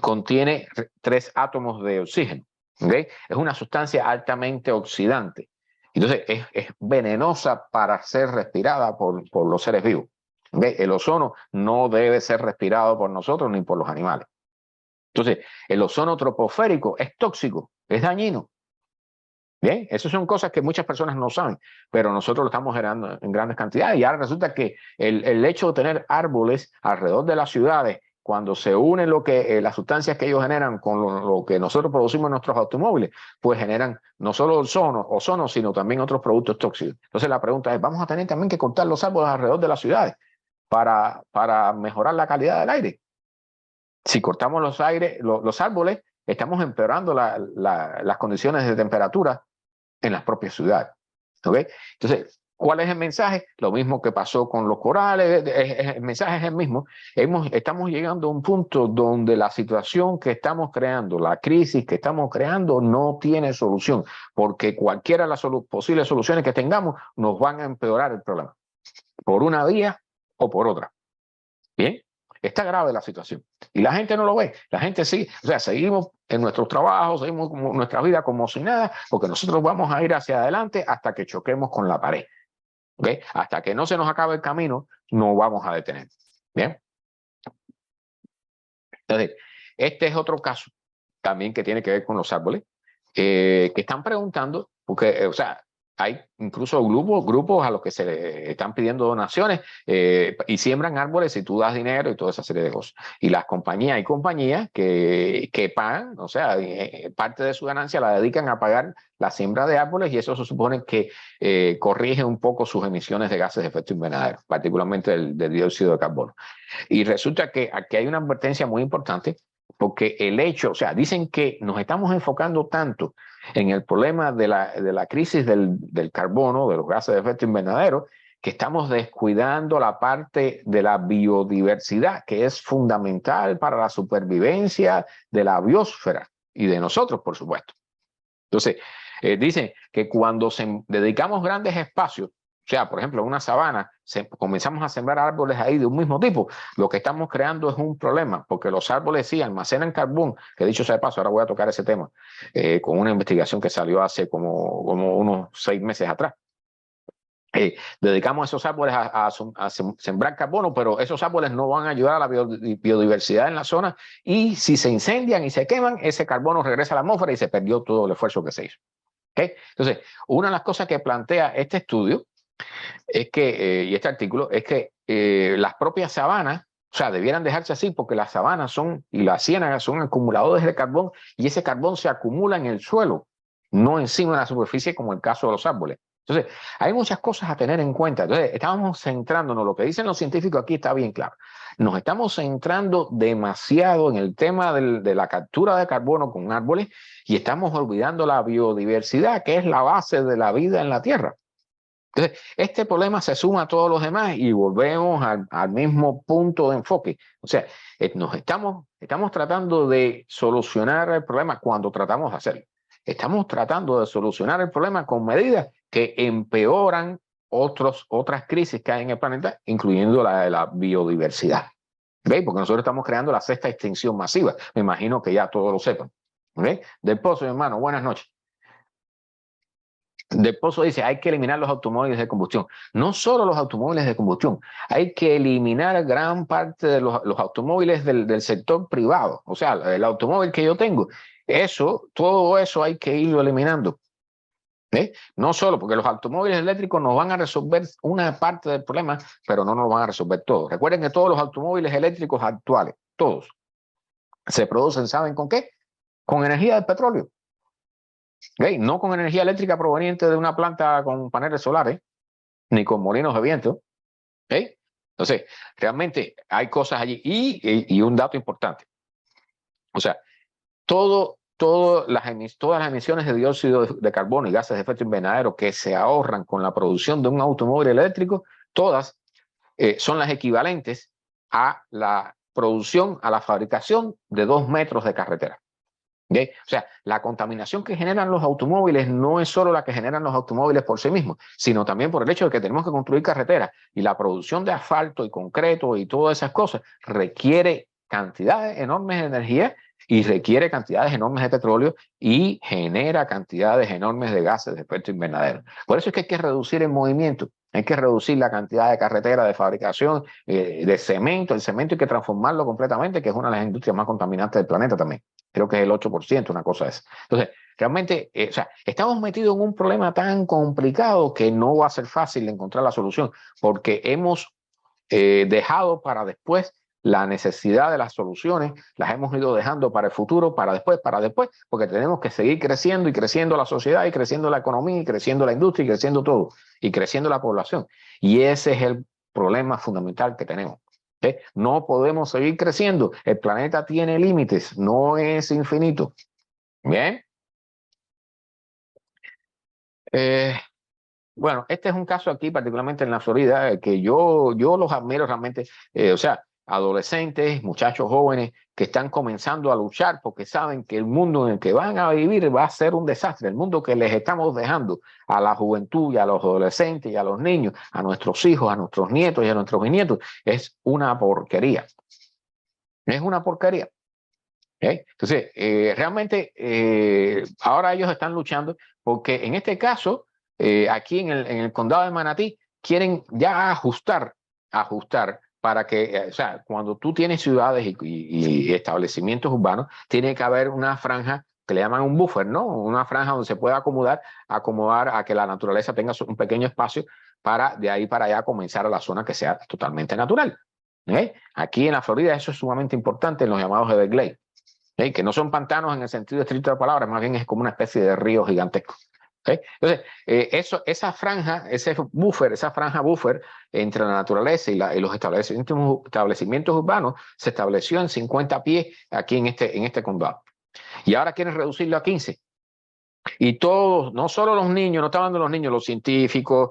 S1: contiene 3 átomos de oxígeno, ¿okay? Es una sustancia altamente oxidante. Entonces, es venenosa para ser respirada por los seres vivos. ¿Okay? El ozono no debe ser respirado por nosotros ni por los animales. Entonces, el ozono troposférico es tóxico, es dañino. Bien, esas son cosas que muchas personas no saben, pero nosotros lo estamos generando en grandes cantidades. Y ahora resulta que el hecho de tener árboles alrededor de las ciudades, cuando se unen las sustancias que ellos generan con lo que nosotros producimos en nuestros automóviles, pues generan no solo ozono, sino también otros productos tóxicos. Entonces la pregunta es, ¿vamos a tener también que cortar los árboles alrededor de las ciudades para mejorar la calidad del aire? Si cortamos los árboles, estamos empeorando las condiciones de temperatura en las propias ciudades. ¿Ok? Entonces, ¿cuál es el mensaje? Lo mismo que pasó con los corales, el mensaje es el mismo. Estamos llegando a un punto donde la situación que estamos creando, la crisis que estamos creando, no tiene solución, porque cualquiera de las posibles soluciones que tengamos nos van a empeorar el problema, por una vía o por otra. Bien, está grave la situación y la gente no lo ve. La gente sí, o sea, seguimos en nuestros trabajos, seguimos como nuestra vida como si nada, porque nosotros vamos a ir hacia adelante hasta que choquemos con la pared. ¿Okay? Hasta que no se nos acabe el camino, no vamos a detener. Bien. Entonces, este es otro caso también que tiene que ver con los árboles, que están preguntando, porque, o sea, hay incluso grupos a los que se le están pidiendo donaciones y siembran árboles y tú das dinero y toda esa serie de cosas. Y las compañías, hay compañías que pagan, o sea, parte de su ganancia la dedican a pagar la siembra de árboles y eso se supone que corrige un poco sus emisiones de gases de efecto invernadero, particularmente del dióxido de carbono. Y resulta que aquí hay una advertencia muy importante porque el hecho, o sea, dicen que nos estamos enfocando tanto en el problema de la crisis del carbono, de los gases de efecto invernadero, que estamos descuidando la parte de la biodiversidad, que es fundamental para la supervivencia de la biosfera y de nosotros, por supuesto. Entonces, dicen que cuando dedicamos grandes espacios, o sea, por ejemplo, en una sabana, comenzamos a sembrar árboles ahí de un mismo tipo, lo que estamos creando es un problema, porque los árboles sí almacenan carbón, que dicho sea de paso, ahora voy a tocar ese tema, con una investigación que salió hace como unos 6 meses atrás. Dedicamos esos árboles a sembrar carbono, pero esos árboles no van a ayudar a la biodiversidad en la zona y si se incendian y se queman, ese carbono regresa a la atmósfera y se perdió todo el esfuerzo que se hizo. ¿Okay? Entonces, una de las cosas que plantea este estudio es que, y este artículo, es que las propias sabanas, o sea, debieran dejarse así porque las sabanas y las ciénagas son acumuladores de carbón y ese carbón se acumula en el suelo, no encima de la superficie como el caso de los árboles. Entonces, hay muchas cosas a tener en cuenta. Entonces, estamos centrándonos, lo que dicen los científicos aquí está bien claro. Nos estamos centrando demasiado en el tema de la captura de carbono con árboles y estamos olvidando la biodiversidad, que es la base de la vida en la Tierra. Entonces, este problema se suma a todos los demás y volvemos al mismo punto de enfoque. O sea, estamos tratando de solucionar el problema cuando tratamos de hacerlo. Estamos tratando de solucionar el problema con medidas que empeoran otras crisis que hay en el planeta, incluyendo la de la biodiversidad. ¿Veis? Porque nosotros estamos creando la 6ª extinción masiva. Me imagino que ya todos lo sepan. ¿Veis? Del Pozo, mi hermano, buenas noches. Del Pozo dice, hay que eliminar los automóviles de combustión. No solo los automóviles de combustión, hay que eliminar gran parte de los automóviles del sector privado. O sea, el automóvil que yo tengo, todo eso hay que irlo eliminando. No solo porque los automóviles eléctricos nos van a resolver una parte del problema, pero no nos van a resolver todo. Recuerden que todos los automóviles eléctricos actuales, todos, se producen, ¿saben con qué? Con energía del petróleo. ¿Okay? No con energía eléctrica proveniente de una planta con paneles solares, ni con molinos de viento. ¿Okay? Entonces, realmente hay cosas allí. Y un dato importante. O sea, todas las emisiones de dióxido de carbono y gases de efecto invernadero que se ahorran con la producción de un automóvil eléctrico, todas son las equivalentes a la producción, a la fabricación de 2 metros de carretera. ¿Okay? O sea, la contaminación que generan los automóviles no es solo la que generan los automóviles por sí mismos, sino también por el hecho de que tenemos que construir carreteras y la producción de asfalto y concreto y todas esas cosas requiere cantidades enormes de energía y requiere cantidades enormes de petróleo y genera cantidades enormes de gases de efecto invernadero. Por eso es que hay que reducir el movimiento, hay que reducir la cantidad de carretera, de fabricación, de cemento. El cemento hay que transformarlo completamente, que es una de las industrias más contaminantes del planeta también. Creo que es el 8%, una cosa es. Entonces, realmente, o sea, estamos metidos en un problema tan complicado que no va a ser fácil encontrar la solución, porque hemos dejado para después la necesidad de las soluciones, las hemos ido dejando para el futuro, para después, porque tenemos que seguir creciendo y creciendo la sociedad y creciendo la economía y creciendo la industria y creciendo todo y creciendo la población. Y ese es el problema fundamental que tenemos. No podemos seguir creciendo. El planeta tiene límites, no es infinito. Bien. Bueno, este es un caso aquí, particularmente en la Florida, que yo los admiro realmente. O sea, adolescentes, muchachos jóvenes que están comenzando a luchar porque saben que el mundo en el que van a vivir va a ser un desastre. El mundo que les estamos dejando a la juventud y a los adolescentes y a los niños, a nuestros hijos, a nuestros nietos y a nuestros bisnietos, es una porquería. Es una porquería. Entonces, realmente ahora ellos están luchando porque en este caso, aquí en el condado de Manatí, quieren ya ajustar para que, o sea, cuando tú tienes ciudades y establecimientos urbanos, tiene que haber una franja que le llaman un buffer, ¿no? Una franja donde se pueda acomodar a que la naturaleza tenga un pequeño espacio para de ahí para allá comenzar a la zona que sea totalmente natural. Aquí en la Florida eso es sumamente importante en los llamados Everglades. Que no son pantanos en el sentido estricto de la palabra, más bien es como una especie de río gigantesco. Entonces, esa franja, esa franja buffer entre la naturaleza y los establecimientos urbanos se estableció en 50 pies aquí en este condado. Y ahora quieren reducirlo a 15. Y todos, no solo los niños, no están hablando de los niños, los científicos,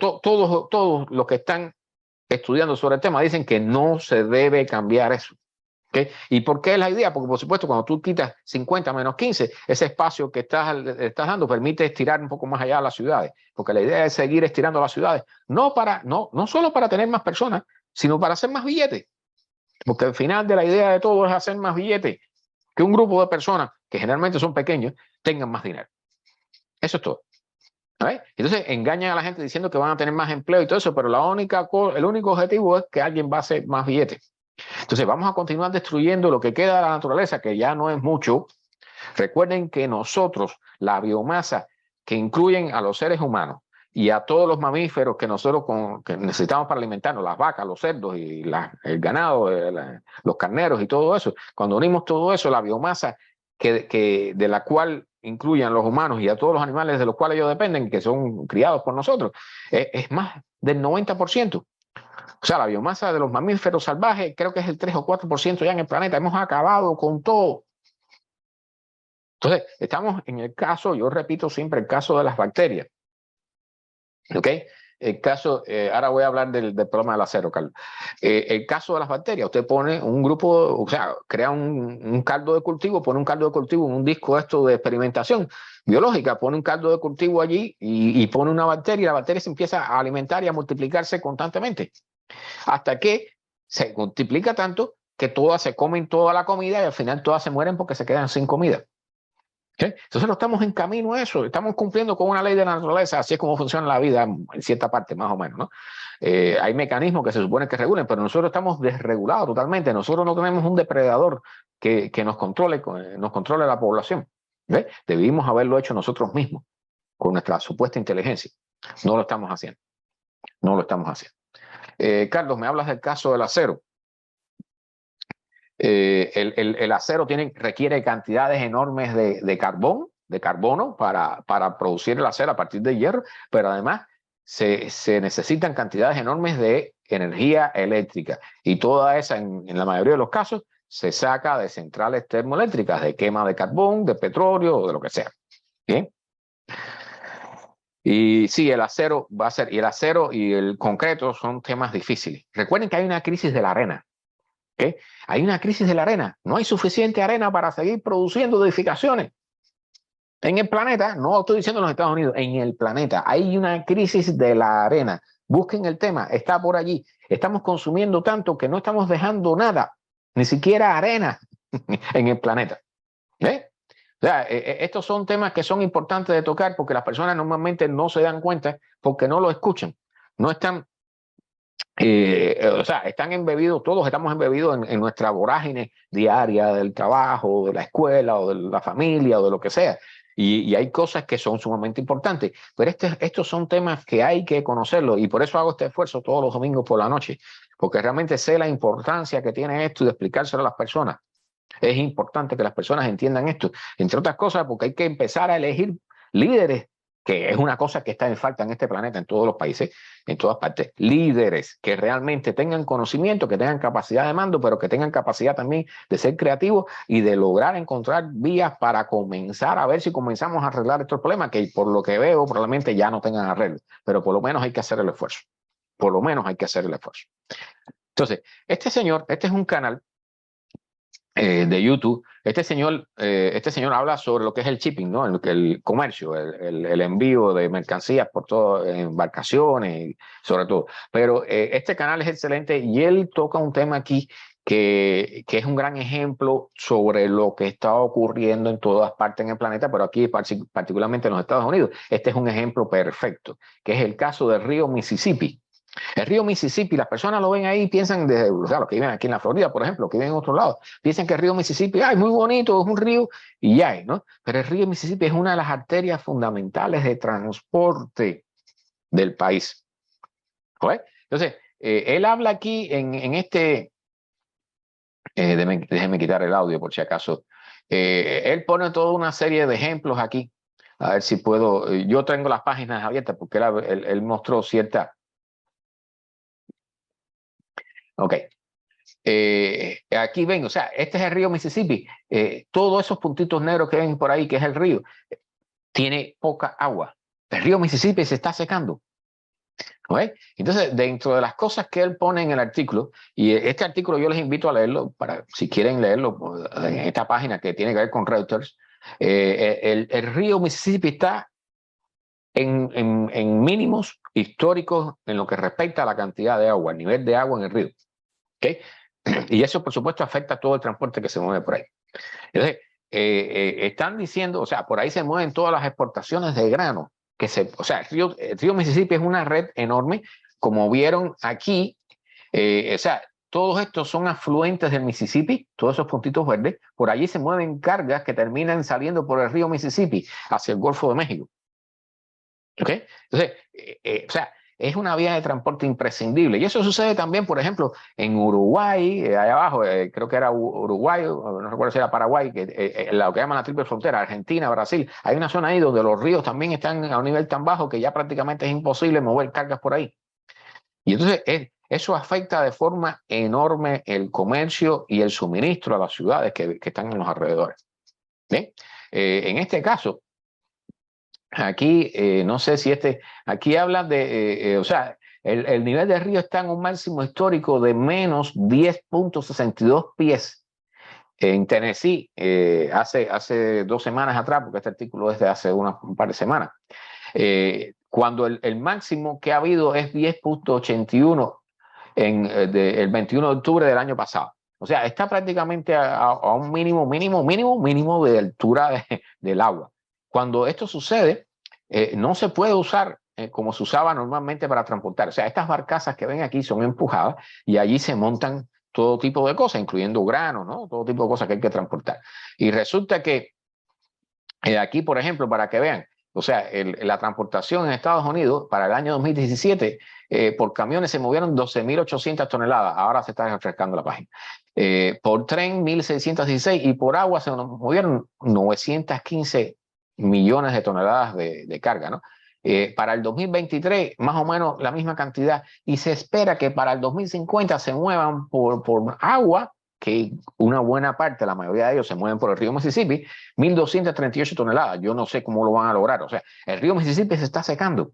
S1: todos los que están estudiando sobre el tema dicen que no se debe cambiar eso. ¿Y por qué es la idea? Porque, por supuesto, cuando tú quitas 50 menos 15, ese espacio que estás dando permite estirar un poco más allá a las ciudades. Porque la idea es seguir estirando las ciudades, no solo para tener más personas, sino para hacer más billetes. Porque al final de la idea de todo es hacer más billetes, que un grupo de personas, que generalmente son pequeños, tengan más dinero. Eso es todo. Entonces engañan a la gente diciendo que van a tener más empleo y todo eso, pero el único objetivo es que alguien va a hacer más billetes. Entonces vamos a continuar destruyendo lo que queda de la naturaleza, que ya no es mucho. Recuerden que nosotros, la biomasa que incluyen a los seres humanos y a todos los mamíferos que nosotros que necesitamos para alimentarnos, las vacas, los cerdos y el ganado, los carneros y todo eso, cuando unimos todo eso, la biomasa de la cual incluyen los humanos y a todos los animales de los cuales ellos dependen, que son criados por nosotros, es más del 90%. O sea, la biomasa de los mamíferos salvajes creo que es el 3 o 4% ya en el planeta. Hemos acabado con todo. Entonces, estamos en el caso, yo repito siempre, el caso de las bacterias. ¿Ok? El caso, ahora voy a hablar del problema del acero, Carlos. El caso de las bacterias, usted pone un grupo, o sea, crea un caldo de cultivo, pone un caldo de cultivo en un disco esto de experimentación biológica, pone un caldo de cultivo allí y pone una bacteria y la bacteria se empieza a alimentar y a multiplicarse constantemente. Hasta que se multiplica tanto que todas se comen toda la comida y al final todas se mueren porque se quedan sin comida. Entonces no estamos en camino a eso, estamos cumpliendo con una ley de la naturaleza, así es como funciona la vida en cierta parte, más o menos, ¿no? Hay mecanismos que se supone que regulen, pero nosotros estamos desregulados totalmente, nosotros no tenemos un depredador que nos controle la población. Debimos haberlo hecho nosotros mismos, con nuestra supuesta inteligencia. No lo estamos haciendo, no lo estamos haciendo. Carlos, me hablas del caso del acero. El acero requiere cantidades enormes de carbono para producir el acero a partir de hierro, pero además se necesitan cantidades enormes de energía eléctrica y toda esa, en la mayoría de los casos, se saca de centrales termoeléctricas, de quema de carbón, de petróleo o de lo que sea. ¿Bien? Y sí, el acero va a ser, y el acero y el concreto son temas difíciles. Recuerden que hay una crisis de la arena. Hay una crisis de la arena. No hay suficiente arena para seguir produciendo edificaciones. En el planeta, no estoy diciendo en los Estados Unidos, en el planeta hay una crisis de la arena. Busquen el tema, está por allí. Estamos consumiendo tanto que no estamos dejando nada, ni siquiera arena en el planeta. O sea, estos son temas que son importantes de tocar porque las personas normalmente no se dan cuenta porque no lo escuchan. No están, o sea, están embebidos, todos estamos embebidos en nuestra vorágine diaria del trabajo, de la escuela o de la familia o de lo que sea. Y hay cosas que son sumamente importantes, pero estos son temas que hay que conocerlos y por eso hago este esfuerzo todos los domingos por la noche, porque realmente sé la importancia que tiene esto y de explicárselo a las personas. Es importante que las personas entiendan esto, entre otras cosas, porque hay que empezar a elegir líderes que es una cosa que está en falta en este planeta, en todos los países, en todas partes. Líderes que realmente tengan conocimiento, que tengan capacidad de mando, pero que tengan capacidad también de ser creativos y de lograr encontrar vías para comenzar a ver si comenzamos a arreglar estos problemas, que por lo que veo probablemente ya no tengan arreglo, pero por lo menos hay que hacer el esfuerzo. Por lo menos hay que hacer el esfuerzo. Entonces, este señor, este es un canal de YouTube. Este señor habla sobre lo que es el shipping, ¿no? El comercio, el envío de mercancías por todo, embarcaciones, sobre todo. Pero este canal es excelente y él toca un tema aquí que es un gran ejemplo sobre lo que está ocurriendo en todas partes en el planeta, pero aquí particularmente en los Estados Unidos. Este es un ejemplo perfecto, que es el caso del río Mississippi. El río Mississippi, las personas lo ven ahí y piensan, o sea, los que viven aquí en la Florida, por ejemplo, que viven en otro lado, piensan que el río Mississippi, ay, muy bonito, es un río y ya, ¿no? Pero el río Mississippi es una de las arterias fundamentales de transporte del país. ¿Sí? Entonces, él habla aquí en este, déjeme quitar el audio por si acaso, él pone toda una serie de ejemplos aquí, a ver si puedo, yo tengo las páginas abiertas porque él mostró cierta... Ok. Aquí ven, o sea, este es el río Mississippi. Todos esos puntitos negros que ven por ahí, que es el río, tiene poca agua. El río Mississippi se está secando. ¿Okay? Entonces, dentro de las cosas que él pone en el artículo, y este artículo yo les invito a leerlo, para si quieren leerlo en esta página que tiene que ver con Reuters, el río Mississippi está en mínimos históricos en lo que respecta a la cantidad de agua, el nivel de agua en el río. ¿Okay? Y eso, por supuesto, afecta a todo el transporte que se mueve por ahí. Entonces, están diciendo, o sea, por ahí se mueven todas las exportaciones de grano. O sea, el río Mississippi es una red enorme, como vieron aquí. O sea, todos estos son afluentes del Mississippi, todos esos puntitos verdes. Por allí se mueven cargas que terminan saliendo por el río Mississippi hacia el Golfo de México. ¿Ok? Entonces, o sea, es una vía de transporte imprescindible. Y eso sucede también, por ejemplo, en Uruguay, allá abajo, creo que era Uruguay, no recuerdo si era Paraguay, lo que llaman la triple frontera, Argentina, Brasil. Hay una zona ahí donde los ríos también están a un nivel tan bajo que ya prácticamente es imposible mover cargas por ahí. Y entonces eso afecta de forma enorme el comercio y el suministro a las ciudades que están en los alrededores. ¿Bien? En este caso, aquí, no sé si aquí habla de, o sea, el nivel del río está en un máximo histórico de menos 10.62 pies en Tennessee, hace 2 semanas atrás, porque este artículo es de hace un par de semanas, cuando el máximo que ha habido es 10.81 el 21 de octubre del año pasado. O sea, está prácticamente a un mínimo de altura del agua. Cuando esto sucede, no se puede usar como se usaba normalmente para transportar. O sea, estas barcazas que ven aquí son empujadas y allí se montan todo tipo de cosas, incluyendo granos, ¿no? Todo tipo de cosas que hay que transportar. Y resulta que aquí, por ejemplo, para que vean, o sea, la transportación en Estados Unidos para el año 2017, por camiones se movieron 12.800 toneladas. Ahora se está refrescando la página. Por tren, 1.616 y por agua se movieron 915 millones de toneladas de carga, ¿no? Para el 2023, más o menos la misma cantidad. Y se espera que para el 2050 se muevan por agua, que una buena parte, la mayoría de ellos se mueven por el río Mississippi, 1.238 toneladas. Yo no sé cómo lo van a lograr. O sea, el río Mississippi se está secando.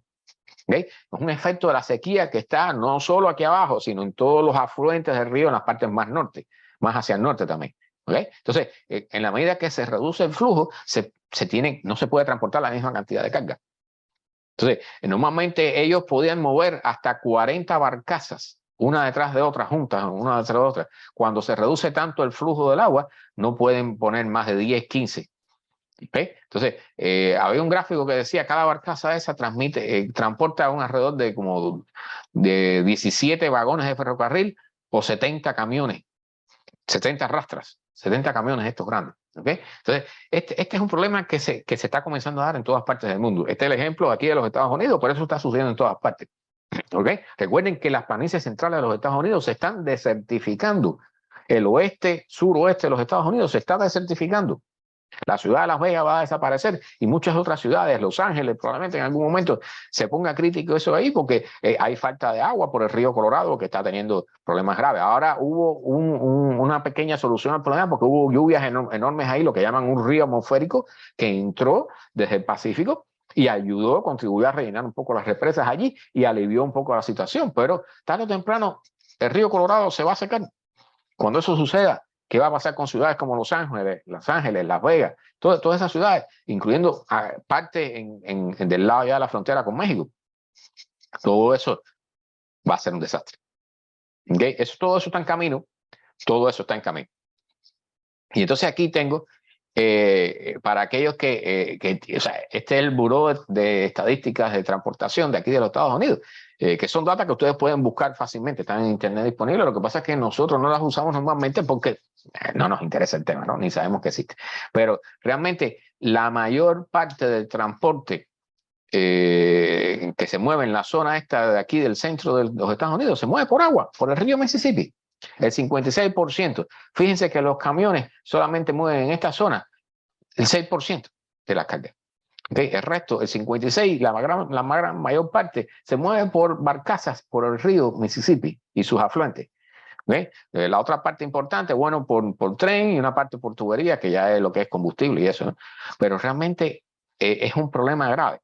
S1: ¿Okay? Es un efecto de la sequía que está no solo aquí abajo, sino en todos los afluentes del río en las partes más norte, más hacia el norte también. ¿Okay? Entonces, en la medida que se reduce el flujo, no se puede transportar la misma cantidad de carga. Entonces, normalmente ellos podían mover hasta 40 barcazas, una detrás de otra, juntas, una detrás de otra. Cuando se reduce tanto el flujo del agua, no pueden poner más de 10, 15. ¿Okay? Entonces, había un gráfico que decía cada barcaza esa transporta un alrededor de como de 17 vagones de ferrocarril o 70 camiones, 70 rastras, 70 camiones estos grandes. ¿Okay? Entonces, este es un problema que se está comenzando a dar en todas partes del mundo. Este es el ejemplo aquí de los Estados Unidos, por eso está sucediendo en todas partes. ¿Okay? Recuerden que las planicies centrales de los Estados Unidos se están desertificando. El oeste, suroeste de los Estados Unidos se está desertificando. La ciudad de Las Vegas va a desaparecer y muchas otras ciudades, Los Ángeles, probablemente en algún momento se ponga crítico eso ahí porque hay falta de agua por el río Colorado que está teniendo problemas graves. Ahora hubo una pequeña solución al problema porque hubo lluvias enormes ahí, lo que llaman un río atmosférico que entró desde el Pacífico y ayudó, contribuyó a rellenar un poco las represas allí y alivió un poco la situación. Pero tarde o temprano el río Colorado se va a secar. Cuando eso suceda, ¿qué va a pasar con ciudades como Los Ángeles, Las Vegas, todas esas ciudades, incluyendo parte del lado ya de la frontera con México? Todo eso va a ser un desastre. ¿Okay? Todo eso está en camino. Todo eso está en camino. Y entonces aquí tengo, para aquellos o sea, este es el Buró de Estadísticas de Transportación de aquí de los Estados Unidos, que son datos que ustedes pueden buscar fácilmente, están en internet disponibles. Lo que pasa es que nosotros no las usamos normalmente porque no nos interesa el tema, ¿no? Ni sabemos que existe. Pero realmente la mayor parte del transporte que se mueve en la zona esta de aquí del centro de los Estados Unidos se mueve por agua, por el río Mississippi. El 56%. Fíjense que los camiones solamente mueven en esta zona el 6% de las cargas. ¿Okay? El resto, el 56%, la mayor parte, se mueve por barcazas por el río Mississippi y sus afluentes. ¿Okay? La otra parte importante, bueno, por tren y una parte por tubería, que ya es lo que es combustible y eso, ¿no? Pero realmente es un problema grave.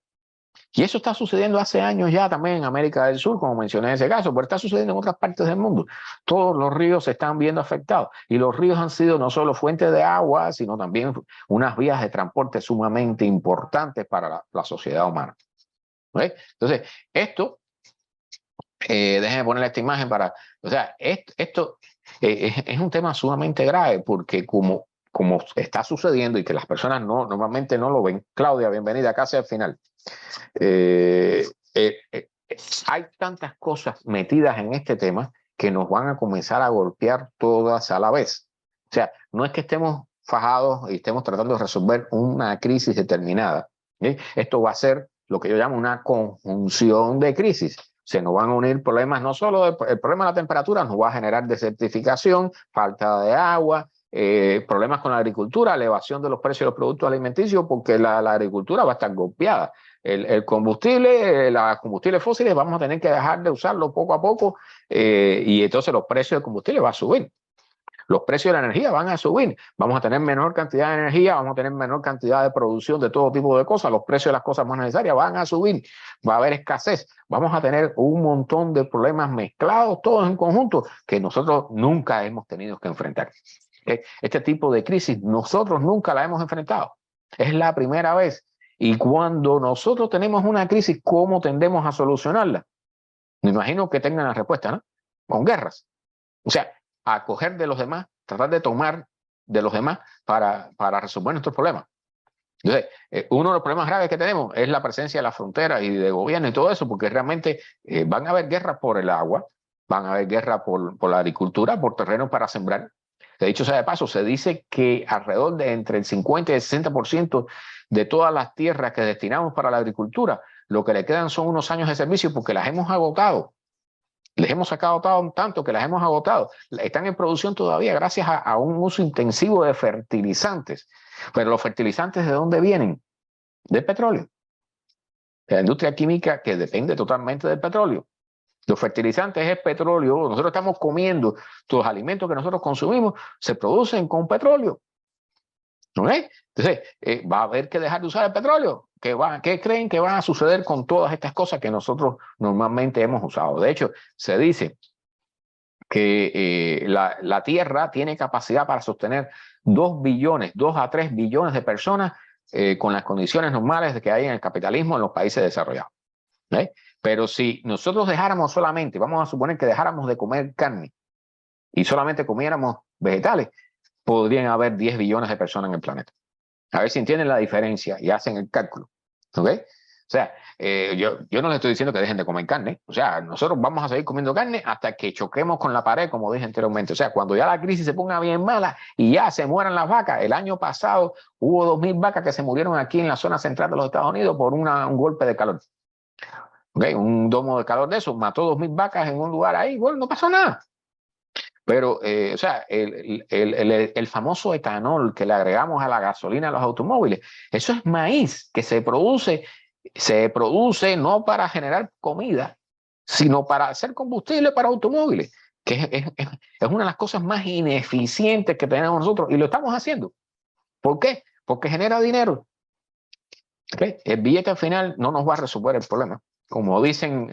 S1: Y eso está sucediendo hace años ya también en América del Sur, como mencioné en ese caso, pero está sucediendo en otras partes del mundo. Todos los ríos se están viendo afectados y los ríos han sido no solo fuentes de agua, sino también unas vías de transporte sumamente importantes para la sociedad humana. ¿Okay? Entonces, esto, déjenme poner esta imagen para, o sea, esto es un tema sumamente grave porque como está sucediendo y que las personas normalmente no lo ven. Claudia, bienvenida casi al final. Hay tantas cosas metidas en este tema que nos van a comenzar a golpear todas a la vez. O sea, no es que estemos fajados y estemos tratando de resolver una crisis determinada. ¿Sí? Esto va a ser lo que yo llamo una conjunción de crisis. Se nos van a unir problemas, no solo el problema de la temperatura, nos va a generar desertificación, falta de agua, problemas con la agricultura, elevación de los precios de los productos alimenticios, porque la agricultura va a estar golpeada. El combustible, los combustibles fósiles, vamos a tener que dejar de usarlo poco a poco y entonces los precios del combustible van a subir. Los precios de la energía van a subir. Vamos a tener menor cantidad de energía, vamos a tener menor cantidad de producción de todo tipo de cosas. Los precios de las cosas más necesarias van a subir. Va a haber escasez. Vamos a tener un montón de problemas mezclados, todos en conjunto, que nosotros nunca hemos tenido que enfrentar. Este tipo de crisis nosotros nunca la hemos enfrentado. Es la primera vez. Y cuando nosotros tenemos una crisis, ¿cómo tendemos a solucionarla? Me imagino que tengan la respuesta, ¿no? Con guerras. O sea, a coger de los demás, tratar de tomar de los demás para resolver nuestros problemas. Entonces, uno de los problemas graves que tenemos es la presencia de la frontera y de gobierno y todo eso, porque realmente van a haber guerras por el agua, van a haber guerras por la agricultura, por terrenos para sembrar. De dicho sea de paso, se dice que alrededor de entre el 50 y el 60% de todas las tierras que destinamos para la agricultura, lo que le quedan son unos años de servicio porque las hemos agotado. Les hemos sacado tanto que las hemos agotado. Están en producción todavía gracias a un uso intensivo de fertilizantes. Pero los fertilizantes, ¿de dónde vienen? Del petróleo. De la industria química que depende totalmente del petróleo. Los fertilizantes es petróleo. Nosotros estamos comiendo, todos los alimentos que nosotros consumimos se producen con petróleo. ¿No es? Entonces, va a haber que dejar de usar el petróleo. ¿Qué creen que va a suceder con todas estas cosas que nosotros normalmente hemos usado? De hecho, se dice que la Tierra tiene capacidad para sostener 2 a 3 billones de personas con las condiciones normales que hay en el capitalismo en los países desarrollados. ¿Eh? Pero si nosotros dejáramos solamente, vamos a suponer que dejáramos de comer carne y solamente comiéramos vegetales, podrían haber 10 billones de personas en el planeta. A ver si entienden la diferencia y hacen el cálculo. ¿Ok? O sea, yo no les estoy diciendo que dejen de comer carne. O sea, nosotros vamos a seguir comiendo carne hasta que choquemos con la pared, como dije anteriormente. O sea, cuando ya la crisis se ponga bien mala y ya se mueran las vacas. El año pasado hubo 2.000 vacas que se murieron aquí en la zona central de los Estados Unidos por un golpe de calor. ¿Okay? Un domo de calor de eso mató 2.000 vacas en un lugar ahí. Bueno, no pasó nada. Pero, o sea, el famoso etanol que le agregamos a la gasolina de los automóviles, eso es maíz que se produce no para generar comida, sino para hacer combustible para automóviles, que es una de las cosas más ineficientes que tenemos nosotros y lo estamos haciendo. ¿Por qué? Porque genera dinero. ¿Okay? El billete al final no nos va a resolver el problema. Como dice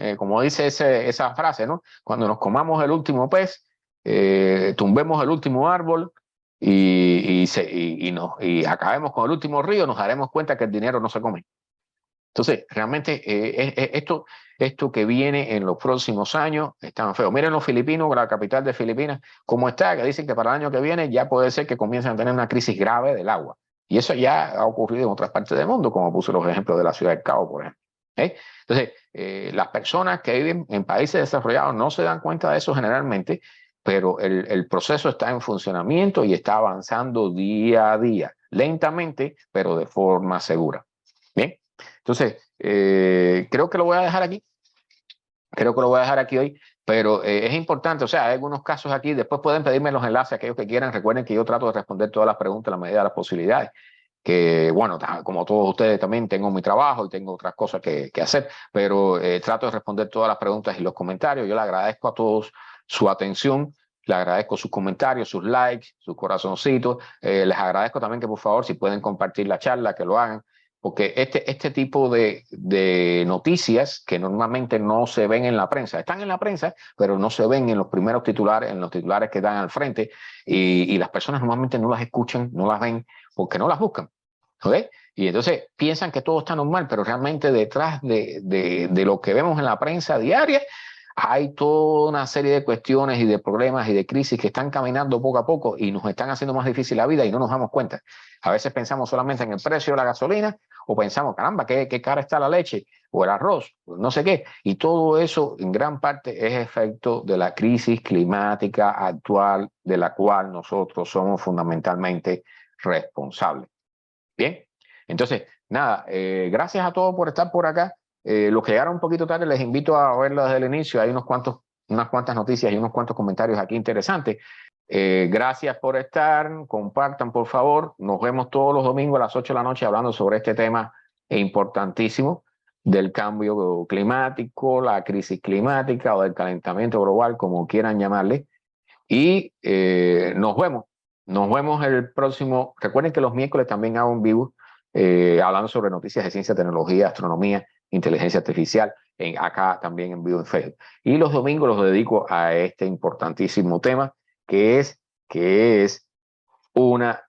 S1: esa frase, ¿no? Cuando nos comamos el último pez, tumbemos el último árbol y acabemos con el último río, nos daremos cuenta que el dinero no se come. Entonces, realmente esto que viene en los próximos años está feo. Miren los filipinos, la capital de Filipinas, cómo está, que dicen que para el año que viene ya puede ser que comiencen a tener una crisis grave del agua. Y eso ya ha ocurrido en otras partes del mundo, como puse los ejemplos de la ciudad del Cabo, por ejemplo. Entonces, las personas que viven en países desarrollados no se dan cuenta de eso generalmente, pero el proceso está en funcionamiento y está avanzando día a día, lentamente, pero de forma segura. Bien. Entonces, creo que lo voy a dejar aquí. Creo que lo voy a dejar aquí hoy, pero es importante, o sea, hay algunos casos aquí, después pueden pedirme los enlaces, aquellos que quieran. Recuerden que yo trato de responder todas las preguntas a la medida de las posibilidades, que bueno, como todos ustedes también tengo mi trabajo y tengo otras cosas que hacer, pero trato de responder todas las preguntas y los comentarios. Yo le agradezco a todos su atención. Les agradezco sus comentarios, sus likes, sus corazoncitos. Les agradezco también que por favor, si pueden compartir la charla, que lo hagan, porque este tipo de noticias que normalmente no se ven en la prensa, están en la prensa, pero no se ven en los primeros titulares, en los titulares que dan al frente, y las personas normalmente no las escuchan, no las ven, porque no las buscan. ¿Okay? Y entonces piensan que todo está normal, pero realmente detrás de lo que vemos en la prensa diaria hay toda una serie de cuestiones y de problemas y de crisis que están caminando poco a poco y nos están haciendo más difícil la vida y no nos damos cuenta. A veces pensamos solamente en el precio de la gasolina o pensamos, caramba, qué cara está la leche o el arroz, no sé qué. Y todo eso en gran parte es efecto de la crisis climática actual de la cual nosotros somos fundamentalmente responsables. Bien, entonces, nada, gracias a todos por estar por acá. Los que llegaron un poquito tarde, les invito a verlo desde el inicio. Hay unas cuantas noticias y unos cuantos comentarios aquí interesantes. Gracias por estar. Compartan, por favor. Nos vemos todos los domingos a las 8 de la noche hablando sobre este tema importantísimo del cambio climático, la crisis climática o del calentamiento global, como quieran llamarle. Y nos vemos. Nos vemos el próximo. Recuerden que los miércoles también hago un vivo hablando sobre noticias de ciencia, tecnología, astronomía, inteligencia artificial, acá también en vivo en Facebook. Y los domingos los dedico a este importantísimo tema, que es una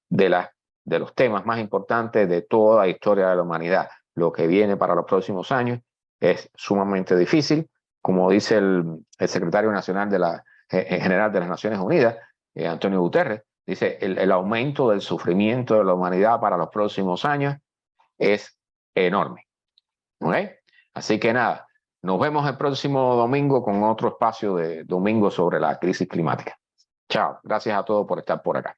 S1: de los temas más importantes de toda la historia de la humanidad. Lo que viene para los próximos años es sumamente difícil. Como dice el secretario nacional general de las Naciones Unidas, Antonio Guterres, dice el aumento del sufrimiento de la humanidad para los próximos años es enorme. ¿Okay? Así que nada, nos vemos el próximo domingo con otro espacio de domingo sobre la crisis climática. Chao, gracias a todos por estar por acá.